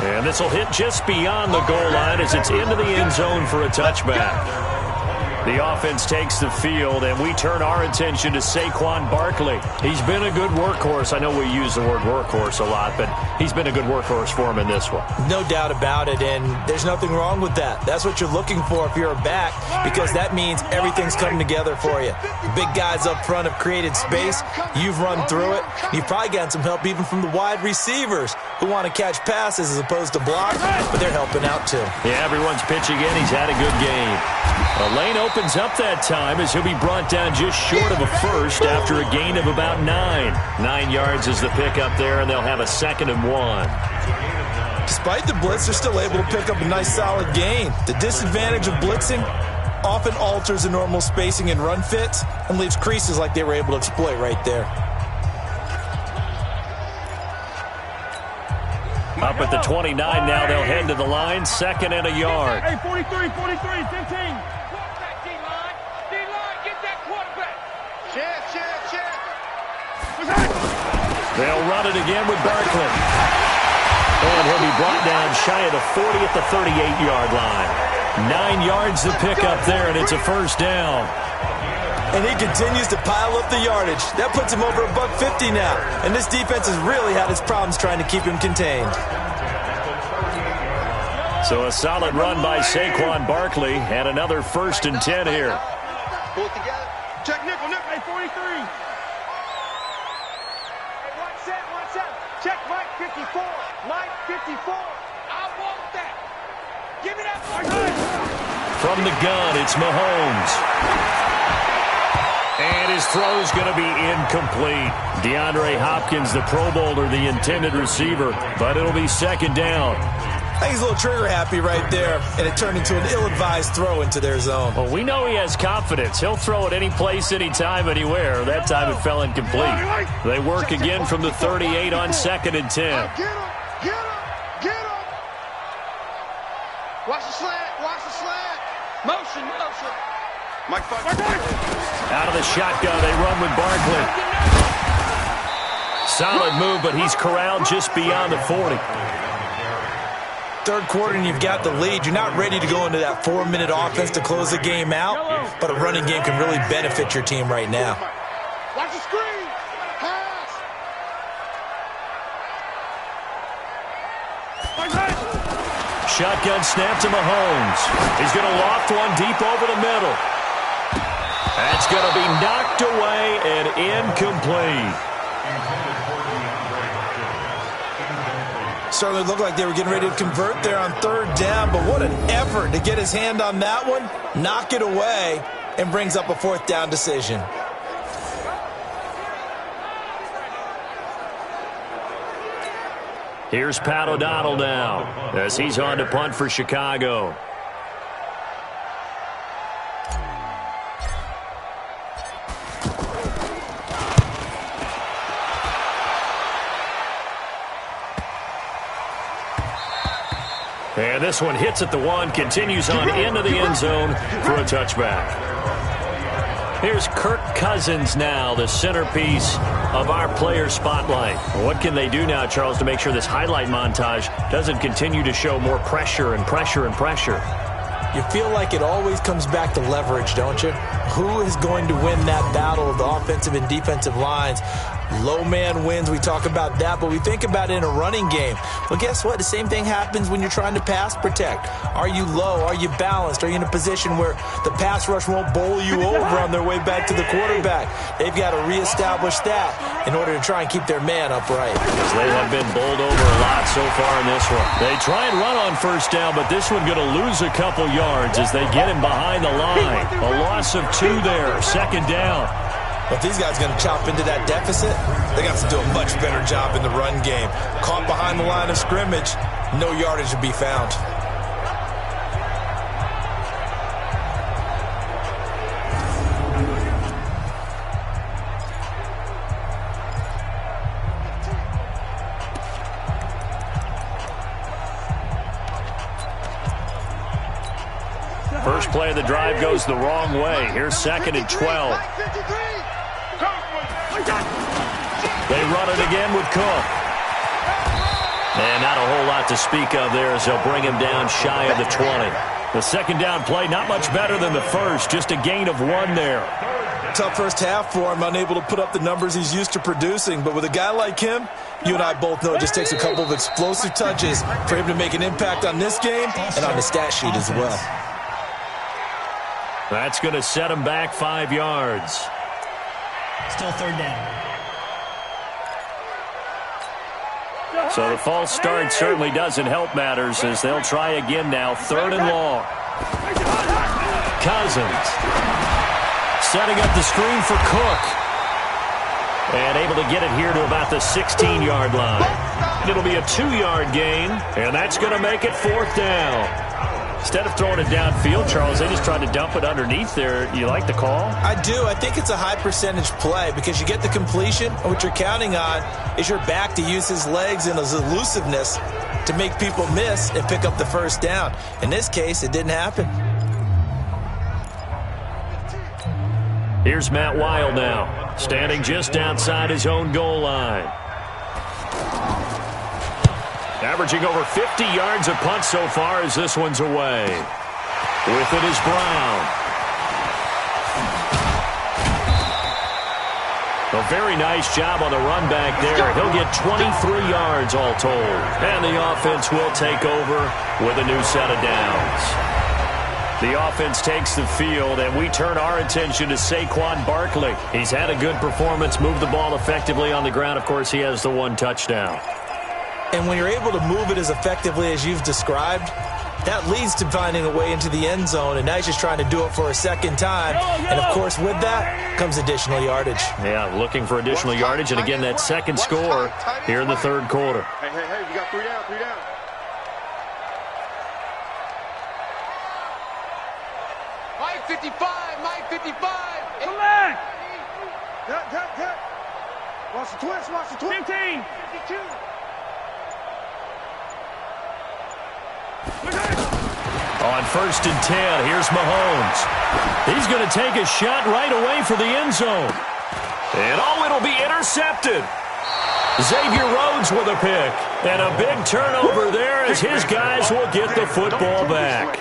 And this will hit just beyond the goal line as it's into the end zone for a touchback. The offense takes the field, and we turn our attention to Saquon Barkley. He's been a good workhorse. I know we use the word workhorse a lot, but he's been a good workhorse for him in this one. No doubt about it, and there's nothing wrong with that. That's what you're looking for if you're a back, because that means everything's coming together for you. The big guys up front have created space. You've run through it. You've probably gotten some help even from the wide receivers who want to catch passes as opposed to block, but they're helping out too. Yeah, everyone's pitching in. He's had a good game. A lane opens up that time as he'll be brought down just short of a first after a gain of about 9. 9 yards is the pickup there, and they'll have a 2nd and 1. Despite the blitz, they're still able to pick up a nice solid gain. The disadvantage of blitzing often alters the normal spacing and run fits and leaves creases like they were able to exploit right there. Up at the 29 now, they'll head to the line, 2nd and a yard. Hey, 43, 15. Quarterback, D-line. D-line, get that quarterback. Check. They'll run it again with Barkley. And he'll be brought down shy of the 40 at the 38-yard line. 9 yards to pick up there, and it's a first down. And he continues to pile up the yardage. That puts him over $150 now. And this defense has really had its problems trying to keep him contained. So a solid run by Saquon Barkley, and another 1st and 10 here. Pull it together. Check nickel, hey, 43. Hey, watch that. Check Mike 54. Mike 54. I want that. Give me that. From the gun, it's Mahomes. And his throw's going to be incomplete. DeAndre Hopkins, the Pro Bowler, the intended receiver, but it'll be 2nd down. I think he's a little trigger happy right there, and it turned into an ill-advised throw into their zone. Well, we know he has confidence. He'll throw it any place, anytime, anywhere. That time it fell incomplete. They work again from the 38 on 2nd and 10. Get him. Watch the slant. Motion. Mike, out of the shotgun, they run with Barkley. Solid move, but he's corralled just beyond the 40. Third quarter and you've got the lead. You're not ready to go into that 4-minute offense to close the game out, but a running game can really benefit your team right now. Watch the screen. Pass. Shotgun snap to Mahomes. He's going to loft one deep over the middle. That's going to be knocked away and incomplete. Certainly looked like they were getting ready to convert there on 3rd down, but what an effort to get his hand on that one, knock it away, and brings up a 4th down decision. Here's Pat O'Donnell now as he's on to punt for Chicago. And this one hits at the 1, continues on into the end zone for a touchback. Here's Kirk Cousins now, the centerpiece of our player spotlight. What can they do now, Charles, to make sure this highlight montage doesn't continue to show more pressure and pressure and pressure? You feel like it always comes back to leverage, don't you? Who is going to win that battle of the offensive and defensive lines? Low man wins. We talk about that, but we think about it in a running game. Well, guess what? The same thing happens when you're trying to pass protect. Are you low? Are you balanced? Are you in a position where the pass rush won't bowl you over on their way back to the quarterback? They've got to reestablish that in order to try and keep their man upright. They have been bowled over a lot so far in this one. They try and run on 1st down, but this one going to lose a couple yards as they get him behind the line. A loss of 2 there, 2nd down. But these guys going to chop into that deficit, they got to do a much better job in the run game. Caught behind the line of scrimmage, no yardage to be found. First play of the drive goes the wrong way. Here's 2nd and 12. They run it again with Cook. And not a whole lot to speak of there as they'll bring him down shy of the 20. The 2nd down play, not much better than the first, just a gain of 1 there. Tough first half for him, unable to put up the numbers he's used to producing. But with a guy like him, you and I both know it just takes a couple of explosive touches for him to make an impact on this game and on the stat sheet as well. That's going to set him back 5 yards. Still 3rd down. So the false start certainly doesn't help matters as they'll try again now. 3rd and long. Cousins setting up the screen for Cook. And able to get it here to about the 16-yard line. It'll be a 2-yard gain, and that's going to make it 4th down. Instead of throwing it downfield, Charles, they just tried to dump it underneath there. You like the call? I do. I think it's a high percentage play because you get the completion, and what you're counting on is your back to use his legs and his elusiveness to make people miss and pick up the 1st down. In this case, it didn't happen. Here's Matt Wild now, standing just outside his own goal line. Averaging over 50 yards a punt so far as this one's away. With it is Brown. A very nice job on the run back there. He'll get 23 yards all told. And the offense will take over with a new set of downs. The offense takes the field, and we turn our attention to Saquon Barkley. He's had a good performance, moved the ball effectively on the ground. Of course, he has the one touchdown. And when you're able to move it as effectively as you've described, that leads to finding a way into the end zone, and now he's just trying to do it for a second time. And, of course, with that comes additional yardage. Yeah, looking for additional yardage, and again, that second score here in the third quarter. Hey, we got 3 down, 3 down. Mike 55, Mike 55. Come on. Cut. Watch the twist, 15. 52. On 1st and 10, here's Mahomes. He's going to take a shot right away for the end zone. And it'll be intercepted. Xavier Rhodes with a pick. And a big turnover there as his guys will get the football back.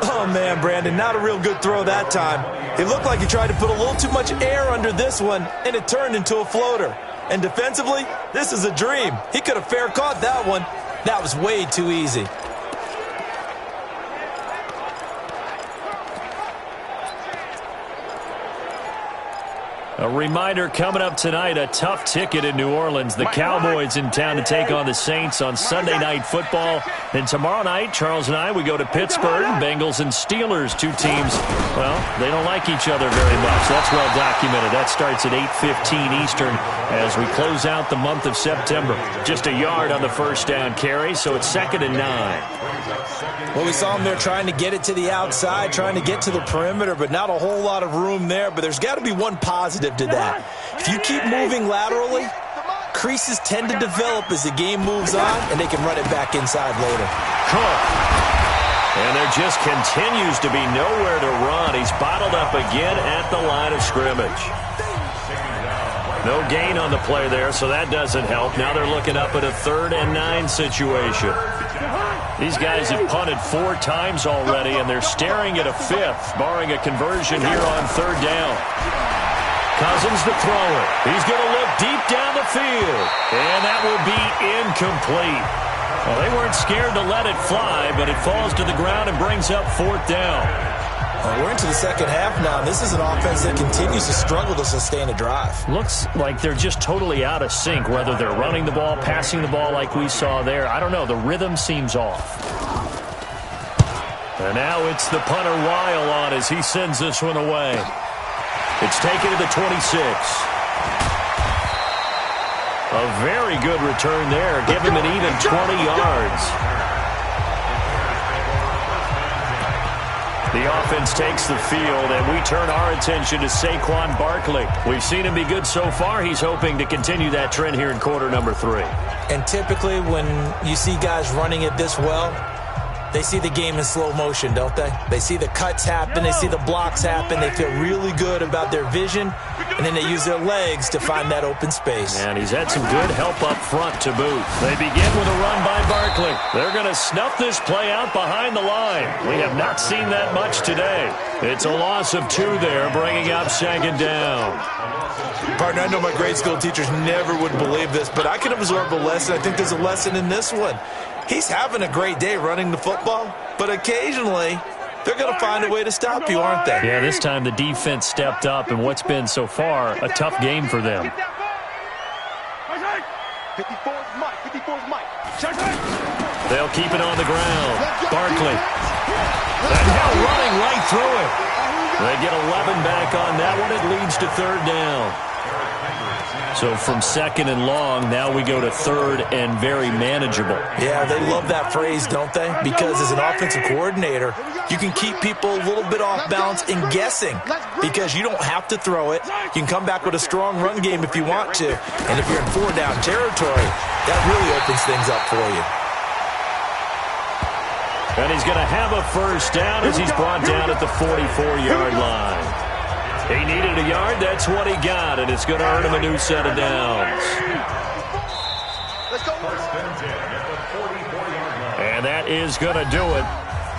Oh, man, Brandon, not a real good throw that time. It looked like he tried to put a little too much air under this one, and it turned into a floater. And defensively, this is a dream. He could have fair caught that one. That was way too easy. A reminder coming up tonight, a tough ticket in New Orleans. The Cowboys in town to take on the Saints on Sunday Night Football. And tomorrow night, Charles and I, we go to Pittsburgh. Bengals and Steelers, two teams, well, they don't like each other very much. That's well documented. That starts at 8:15 Eastern as we close out the month of September. Just a yard on the first down carry, so it's 2nd and 9. Well, we saw him there trying to get it to the outside, trying to get to the perimeter, but not a whole lot of room there. But there's got to be one positive to that. If you keep moving laterally, creases tend to develop as the game moves on, and they can run it back inside later. Cook. And there just continues to be nowhere to run. He's bottled up again at the line of scrimmage. No gain on the play there, so that doesn't help. Now they're looking up at a 3rd and 9 situation. These guys have punted 4 times already, and they're staring at a 5th, barring a conversion here on 3rd down. Cousins the thrower. He's going to look deep down the field, and that will be incomplete. Well, they weren't scared to let it fly, but it falls to the ground and brings up 4th down. Well, we're into the second half now, and this is an offense that continues to struggle to sustain a drive. Looks like they're just totally out of sync, whether they're running the ball, passing the ball like we saw there. I don't know. The rhythm seems off. And now it's the punter Weil on as he sends this one away. It's taken to the 26. A very good return there. Give him an even 20 yards. The offense takes the field, and we turn our attention to Saquon Barkley. We've seen him be good so far. He's hoping to continue that trend here in quarter number 3. And typically when you see guys running it this well, they see the game in slow motion, don't they? They see the cuts happen. They see the blocks happen. They feel really good about their vision, and then they use their legs to find that open space. And he's had some good help up front to boot. They begin with a run by Barkley. They're going to snuff this play out behind the line. We have not seen that much today. It's a loss of 2 there, bringing up 2nd down. Partner, I know my grade school teachers never would believe this, but I can absorb a lesson. I think there's a lesson in this one. He's having a great day running the football, but occasionally they're going to find a way to stop you, aren't they? Yeah, this time the defense stepped up in what's been so far a tough game for them. 54's Mike. 54's Mike. They'll keep it on the ground. Barkley. And now running right through it. They get 11 back on that one. It leads to 3rd down. So from 2nd and long, now we go to 3rd and very manageable. Yeah, they love that phrase, don't they? Because as an offensive coordinator, you can keep people a little bit off balance and guessing because you don't have to throw it. You can come back with a strong run game if you want to. And if you're in 4-down territory, that really opens things up for you. And he's going to have a 1st down as he's brought down at the 44-yard line. He needed a yard. That's what he got, and it's going to earn him a new set of downs. Let's go. And that is going to do it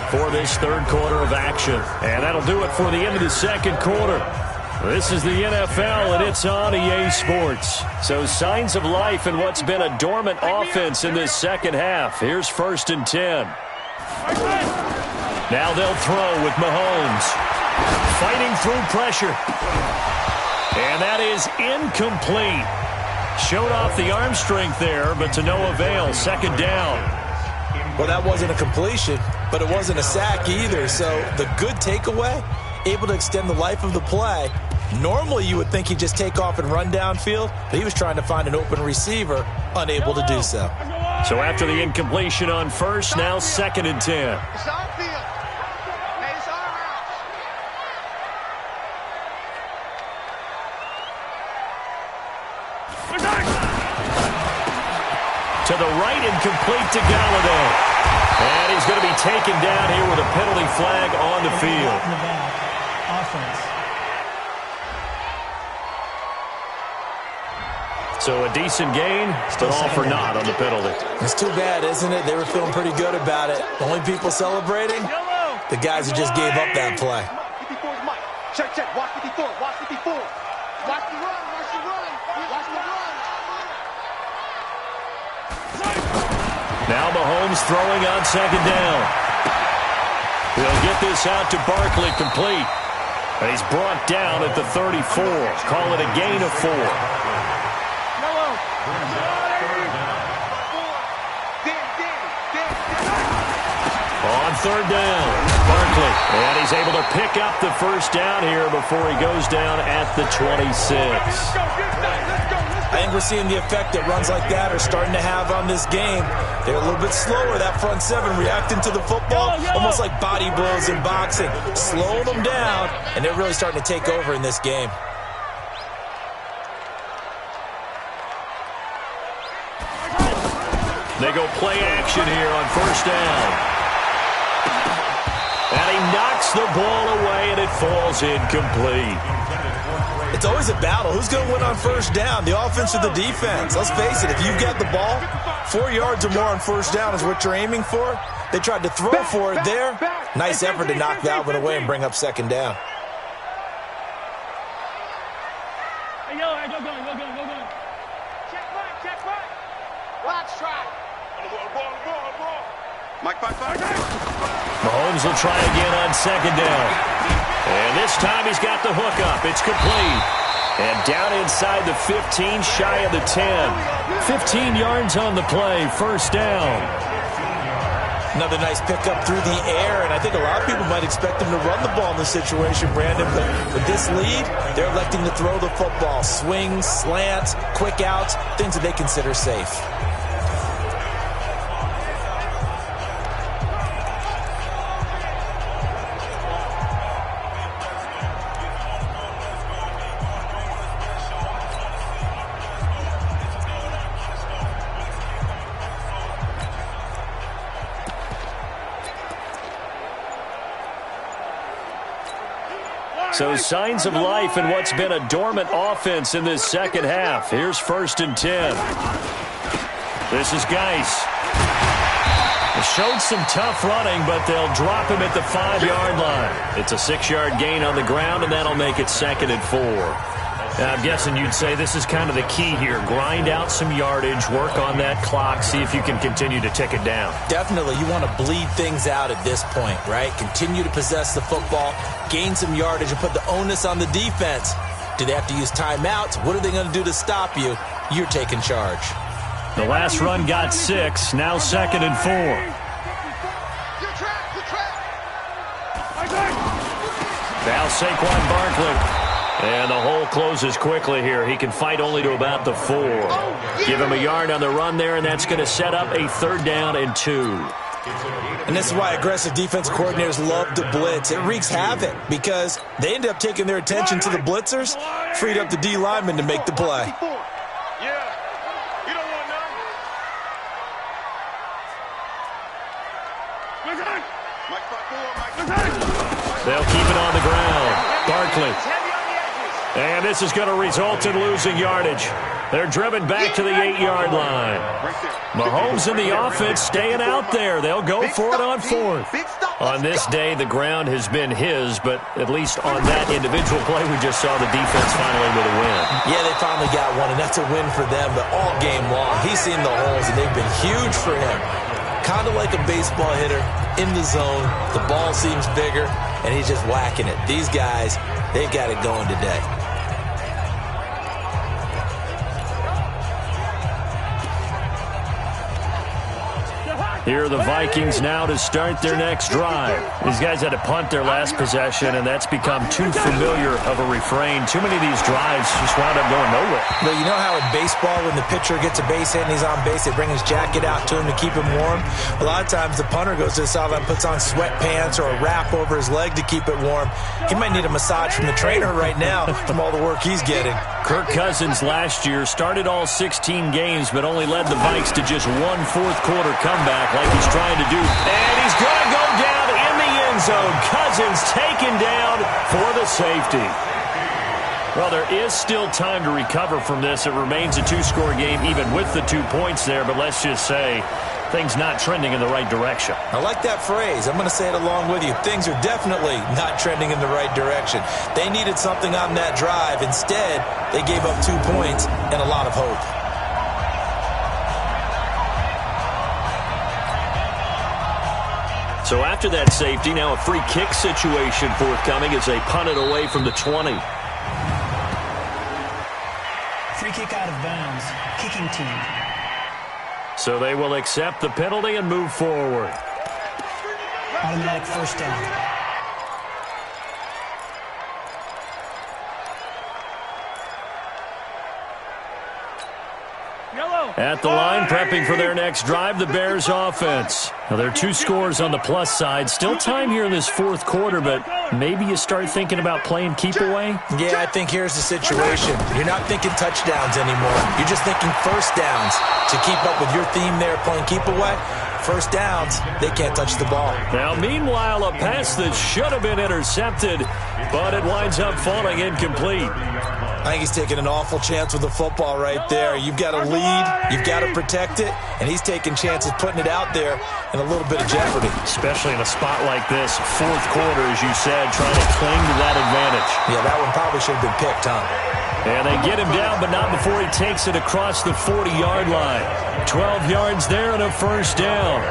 for this third quarter of action. And that'll do it for the end of the second quarter. This is the NFL, and it's on EA Sports. So signs of life in what's been a dormant offense in this second half. Here's 1st and 10. Now they'll throw with Mahomes. Fighting through pressure. And that is incomplete. Showed off the arm strength there, but to no avail. 2nd down. Well, that wasn't a completion, but it wasn't a sack either. So the good takeaway, able to extend the life of the play. Normally you would think he'd just take off and run downfield, but he was trying to find an open receiver, unable to do so. So after the incompletion on first, now 2nd and 10. It's our field. Hey, it's our house. To the right and complete to Galladay. And he's going to be taken down here with a penalty flag on the field. Offense. So a decent gain, but all for naught on the penalty. It's too bad, isn't it? They were feeling pretty good about it. The only people celebrating, the guys who just gave up that play. 54 is Mike. Check, check. Watch 54. Watch 54. Watch the run. Watch the run. Watch the run. Now Mahomes throwing on 2nd down. He'll get this out to Barkley complete. And he's brought down at the 34. Call it a gain of 4. On 3rd down, Barkley. And he's able to pick up the 1st down here before he goes down at the 26. I think we're seeing the effect that runs like that are starting to have on this game. They're a little bit slower, that front 7, reacting to the football, almost like body blows in boxing. Slowing them down, and they're really starting to take over in this game. They go play action here on 1st down. And he knocks the ball away, and it falls incomplete. It's always a battle. Who's going to win on 1st down, the offense or the defense? Let's face it, if you've got the ball, 4 yards or more on 1st down is what you're aiming for. They tried to throw for it there. Nice effort to knock that one away and bring up 2nd down. Hey, go, go. Check right. Watch, try. Ball. Mike, 5. Mahomes will try again on 2nd down. And this time he's got the hook up. It's complete. And down inside the 15, shy of the 10. 15 yards on the play, 1st down. Another nice pickup through the air, and I think a lot of people might expect him to run the ball in this situation, Brandon, but with this lead, they're electing to throw the football. Swings, slants, quick outs, things that they consider safe. So signs of life in what's been a dormant offense in this second half. Here's 1st and 10. This is Geis. They showed some tough running, but they'll drop him at the 5-yard line. It's a 6-yard gain on the ground, and that'll make it 2nd and 4. I'm guessing you'd say this is kind of the key here. Grind out some yardage, work on that clock, see if you can continue to tick it down. Definitely. You want to bleed things out at this point, right? Continue to possess the football, gain some yardage, and put the onus on the defense. Do they have to use timeouts? What are they going to do to stop you? You're taking charge. The last run got 6, now 2nd and 4. Good track. Now Saquon Barkley. And the hole closes quickly here. He can fight only to about the 4. Give him a yard on the run there, and that's going to set up a 3rd down and 2. And this is why aggressive defense coordinators love to blitz. It wreaks havoc because they end up taking their attention to the blitzers, freed up the D lineman to make the play. They'll keep it on the ground. Barkley. And this is going to result in losing yardage. They're driven back to the 8-yard line. Mahomes and the offense staying out there. They'll go for it on fourth. On this day, the ground has been his, but at least on that individual play, we just saw the defense finally with a win. Yeah, they finally got one, and that's a win for them. But all game long, he's seen the holes, and they've been huge for him. Kind of like a baseball hitter in the zone. The ball seems bigger, and he's just whacking it. These guys, they've got it going today. Here are the Vikings now to start their next drive. These guys had to punt their last possession, and that's become too familiar of a refrain. Too many of these drives just wound up going nowhere. But you know how in baseball, when the pitcher gets a base hit and he's on base, they bring his jacket out to him to keep him warm? A lot of times the punter goes to the sideline, puts on sweatpants or a wrap over his leg to keep it warm. He might need a massage from the trainer right now from all the work he's getting. Kirk Cousins last year started all 16 games, but only led the Vikes to just one fourth-quarter comeback like he's trying to do. And he's going to go down in the end zone. Cousins taken down for the safety. Well, there is still time to recover from this. It remains a two-score game even with the 2 points there, but let's just say things not trending in the right direction. I like that phrase. I'm going to say it along with you. Things are definitely not trending in the right direction. They needed something on that drive. Instead, they gave up 2 points and a lot of hope. So after that safety, now a free kick situation forthcoming as they punt it away from the 20. Free kick out of bounds. Kicking team. So they will accept the penalty and move forward. Automatic first down. At the line, prepping for their next drive, the Bears offense. Now, there are 2 scores on the plus side. Still time here in this fourth quarter, but maybe you start thinking about playing keep away? Yeah, I think here's the situation. You're not thinking touchdowns anymore. You're just thinking first downs. To keep up with your theme there, playing keep away, first downs, they can't touch the ball. Now, meanwhile, a pass that should have been intercepted, but it winds up falling incomplete. I think he's taking an awful chance with the football right there. You've got to lead, you've got to protect it, and he's taking chances putting it out there in a little bit of jeopardy. Especially in a spot like this, fourth quarter, as you said, trying to cling to that advantage. Yeah, that one probably should have been picked, huh? And they get him down, but not before he takes it across the 40-yard line. 12 yards there and a first down.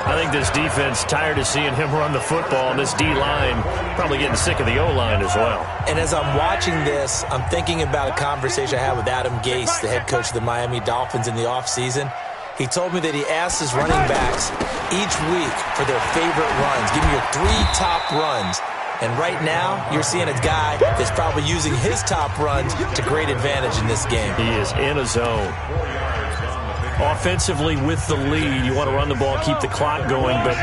I think this defense tired of seeing him run the football, and this D-line probably getting sick of the O-line as well. And as I'm watching this, I'm thinking about a conversation I had with Adam Gase, the head coach of the Miami Dolphins in the offseason. He told me that he asked his running backs each week for their favorite runs. Give me your 3 top runs. And right now, you're seeing a guy that's probably using his top runs to great advantage in this game. He is in a zone. Offensively with the lead, you want to run the ball, keep the clock going, but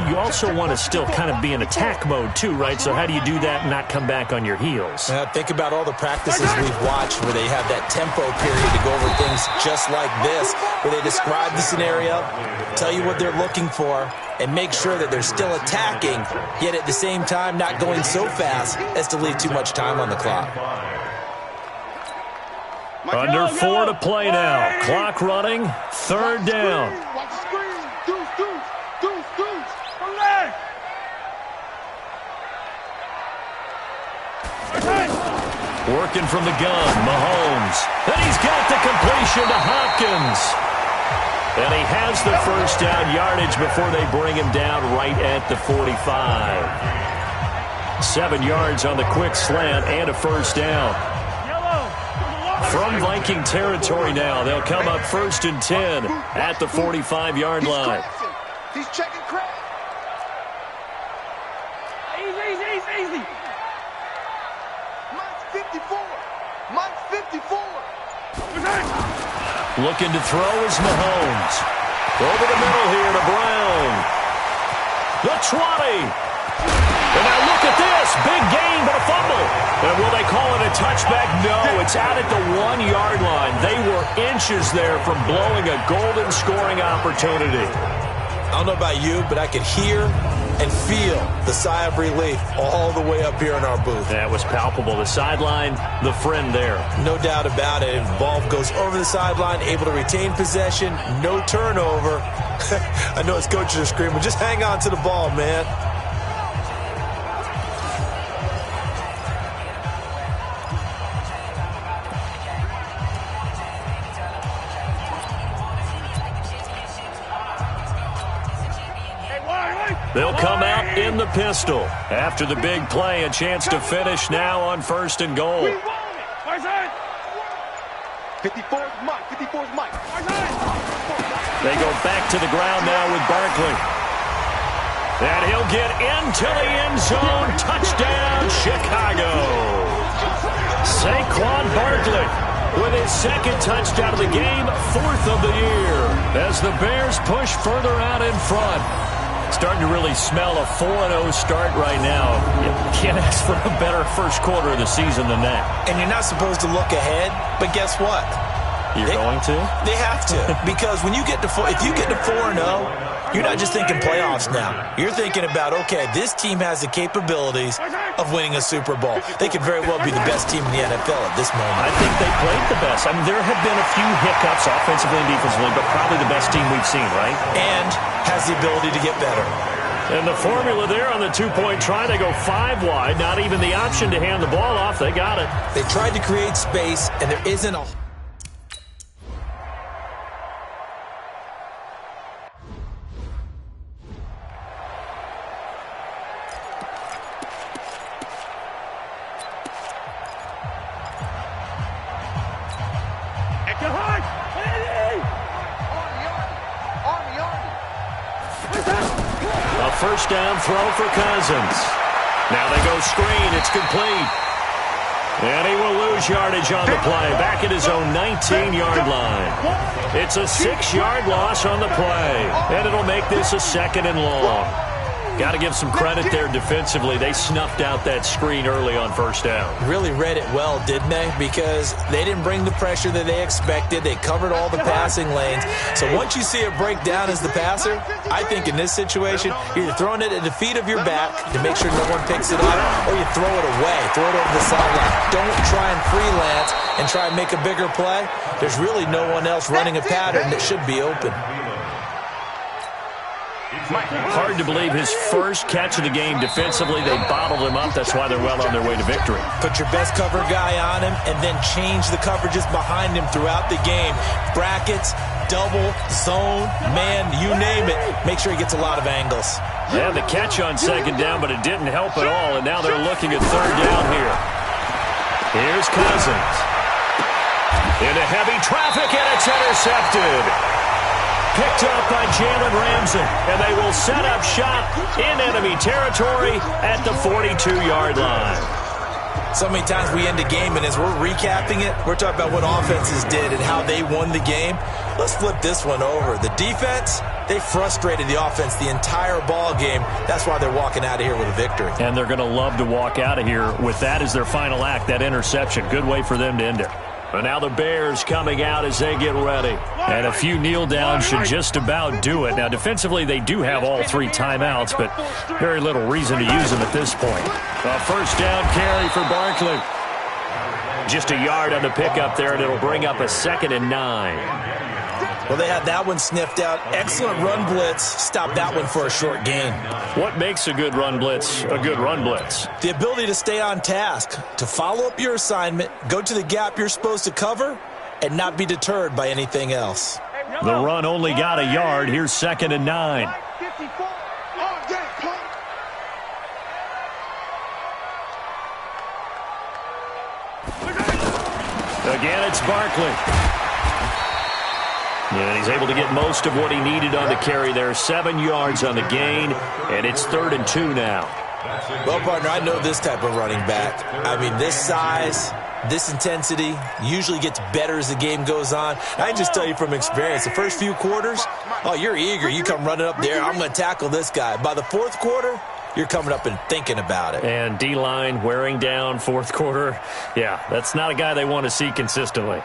you also want to still kind of be in attack mode too, right? So how do you do that and not come back on your heels? Think about all the practices we've watched where they have that tempo period to go over things just like this, where they describe the scenario, tell you what they're looking for, and make sure that they're still attacking, yet at the same time not going so fast as to leave too much time on the clock. Under 4 to play now. Clock running. Third down. Watch the screen. Deuce. Working from the gun, Mahomes. And he's got the completion to Hopkins. And he has the first down yardage before they bring him down right at the 45. 7 yards on the quick slant and a first down. From Viking territory now, they'll come up 1st and 10 at the 45-yard line. He's checking crack. Easy. Mike's 54. Looking to throw is Mahomes. Over the middle here to Brown. The 20. And now look at this. Big gain, but a fumble. And will they call it a touchback? No, it's out at the 1-yard line. They were inches there from blowing a golden scoring opportunity. I don't know about you, but I could hear and feel the sigh of relief all the way up here in our booth. That was palpable. The sideline, the friend there. No doubt about it. The ball goes over the sideline, able to retain possession, no turnover. I know his coaches are screaming, just hang on to the ball, man. They'll come out in the pistol. After the big play, a chance to finish now on 1st and goal. 54's Mike. 54's Mike. They go back to the ground now with Barkley. And he'll get into the end zone. Touchdown, Chicago. Saquon Barkley with his 2nd touchdown of the game, 4th of the year, as the Bears push further out in front. Starting to really smell a 4-0 start right now. You can't ask for a better first quarter of the season than that. And you're not supposed to look ahead, but guess what? You're going to? They have to. Because when you get to if you get to 4-0, you're not just thinking playoffs now. You're thinking about, okay, this team has the capabilities of winning a Super Bowl. They could very well be the best team in the NFL at this moment. I think they played the best. I mean, there have been a few hiccups offensively and defensively, but probably the best team we've seen, right? And has the ability to get better. And the formula there on the 2-point try, they go 5 wide. Not even the option to hand the ball off. They got it. They tried to create space, and there isn't a... First down throw for Cousins. Now they go screen. It's complete. And he will lose yardage on the play. Back at his own 19-yard line. It's a 6-yard loss on the play. And it'll make this a 2nd and long. Got to give some credit there defensively. They snuffed out that screen early on first down. Really read it well, didn't they? Because they didn't bring the pressure that they expected. They covered all the passing lanes. So once you see it break down as the passer, I think in this situation, you're either throwing it at the feet of your back to make sure no one picks it up, or you throw it away, throw it over the sideline. Don't try and freelance and try and make a bigger play. There's really no one else running a pattern that should be open. Hard to believe his first catch of the game defensively. They bottled him up. That's why they're well on their way to victory. Put your best cover guy on him and then change the coverages behind him throughout the game. Brackets, double, zone, man, you name it. Make sure he gets a lot of angles. Yeah, the catch on 2nd down, but it didn't help at all. And now they're looking at 3rd down here. Here's Cousins. Into heavy traffic, and it's intercepted. Picked up by Jalen Ramsey, and they will set up shop in enemy territory at the 42-yard line. So many times we end a game, and as we're recapping it, we're talking about what offenses did and how they won the game. Let's flip this one over. The defense, they frustrated the offense the entire ball game. That's why they're walking out of here with a victory. And they're going to love to walk out of here with that as their final act, that interception. Good way for them to end it. And now the Bears coming out as they get ready. And a few kneel downs should just about do it. Now, defensively, they do have all 3 timeouts, but very little reason to use them at this point. A first down carry for Barkley. Just a yard on the pickup there, and it'll bring up a 2nd and 9. Well, they had that one sniffed out. Excellent run blitz. Stopped that one for a short gain. What makes a good run blitz a good run blitz? The ability to stay on task, to follow up your assignment, go to the gap you're supposed to cover, and not be deterred by anything else. The run only got a yard. Here's 2nd and 9. Again, it's Barkley. And he's able to get most of what he needed on the carry there. 7 yards on the gain, and it's 3rd and 2 now. Well, partner, I know this type of running back. I mean, this size, this intensity usually gets better as the game goes on. I can just tell you from experience, the first few quarters, oh, you're eager. You come running up there, I'm going to tackle this guy. By the 4th quarter, you're coming up and thinking about it. And D-line wearing down 4th quarter. Yeah, that's not a guy they want to see consistently.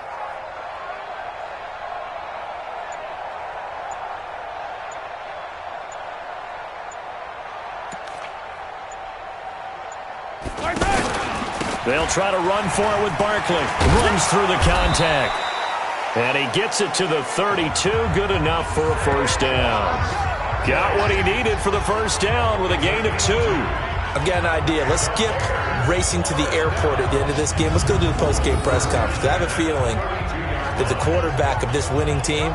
They'll try to run for it with Barkley. Runs through the contact. And he gets it to the 32. Good enough for a first down. Got what he needed for the first down with a gain of 2. I've got an idea. Let's skip racing to the airport at the end of this game. Let's go to the post-game press conference. I have a feeling that the quarterback of this winning team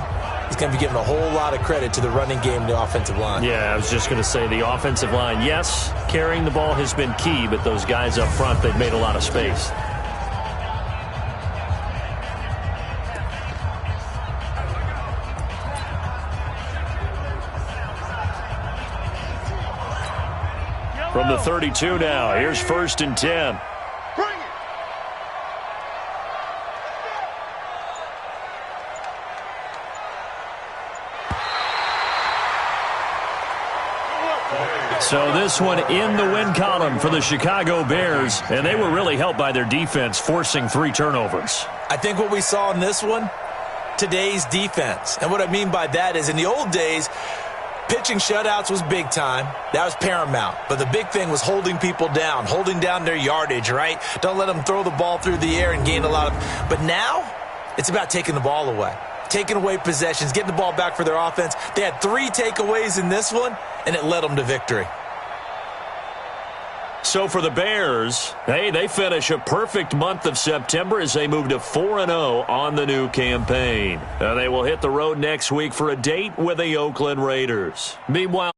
is going to be given a whole lot of credit to the running game and the offensive line. Yeah, I was just going to say the offensive line, yes, carrying the ball has been key, but those guys up front, they've made a lot of space. From the 32 now, here's 1st and 10. So this one in the win column for the Chicago Bears, and they were really helped by their defense, forcing 3 turnovers. I think what we saw in this one, today's defense. And what I mean by that is in the old days, pitching shutouts was big time. That was paramount. But the big thing was holding people down, holding down their yardage, right? Don't let them throw the ball through the air and gain a lot of... But now, it's about taking the ball away. Taking away possessions, getting the ball back for their offense. They had 3 takeaways in this one, and it led them to victory. So for the Bears, hey, they finish a perfect month of September as they move to 4-0 on the new campaign. They will hit the road next week for a date with the Oakland Raiders. Meanwhile,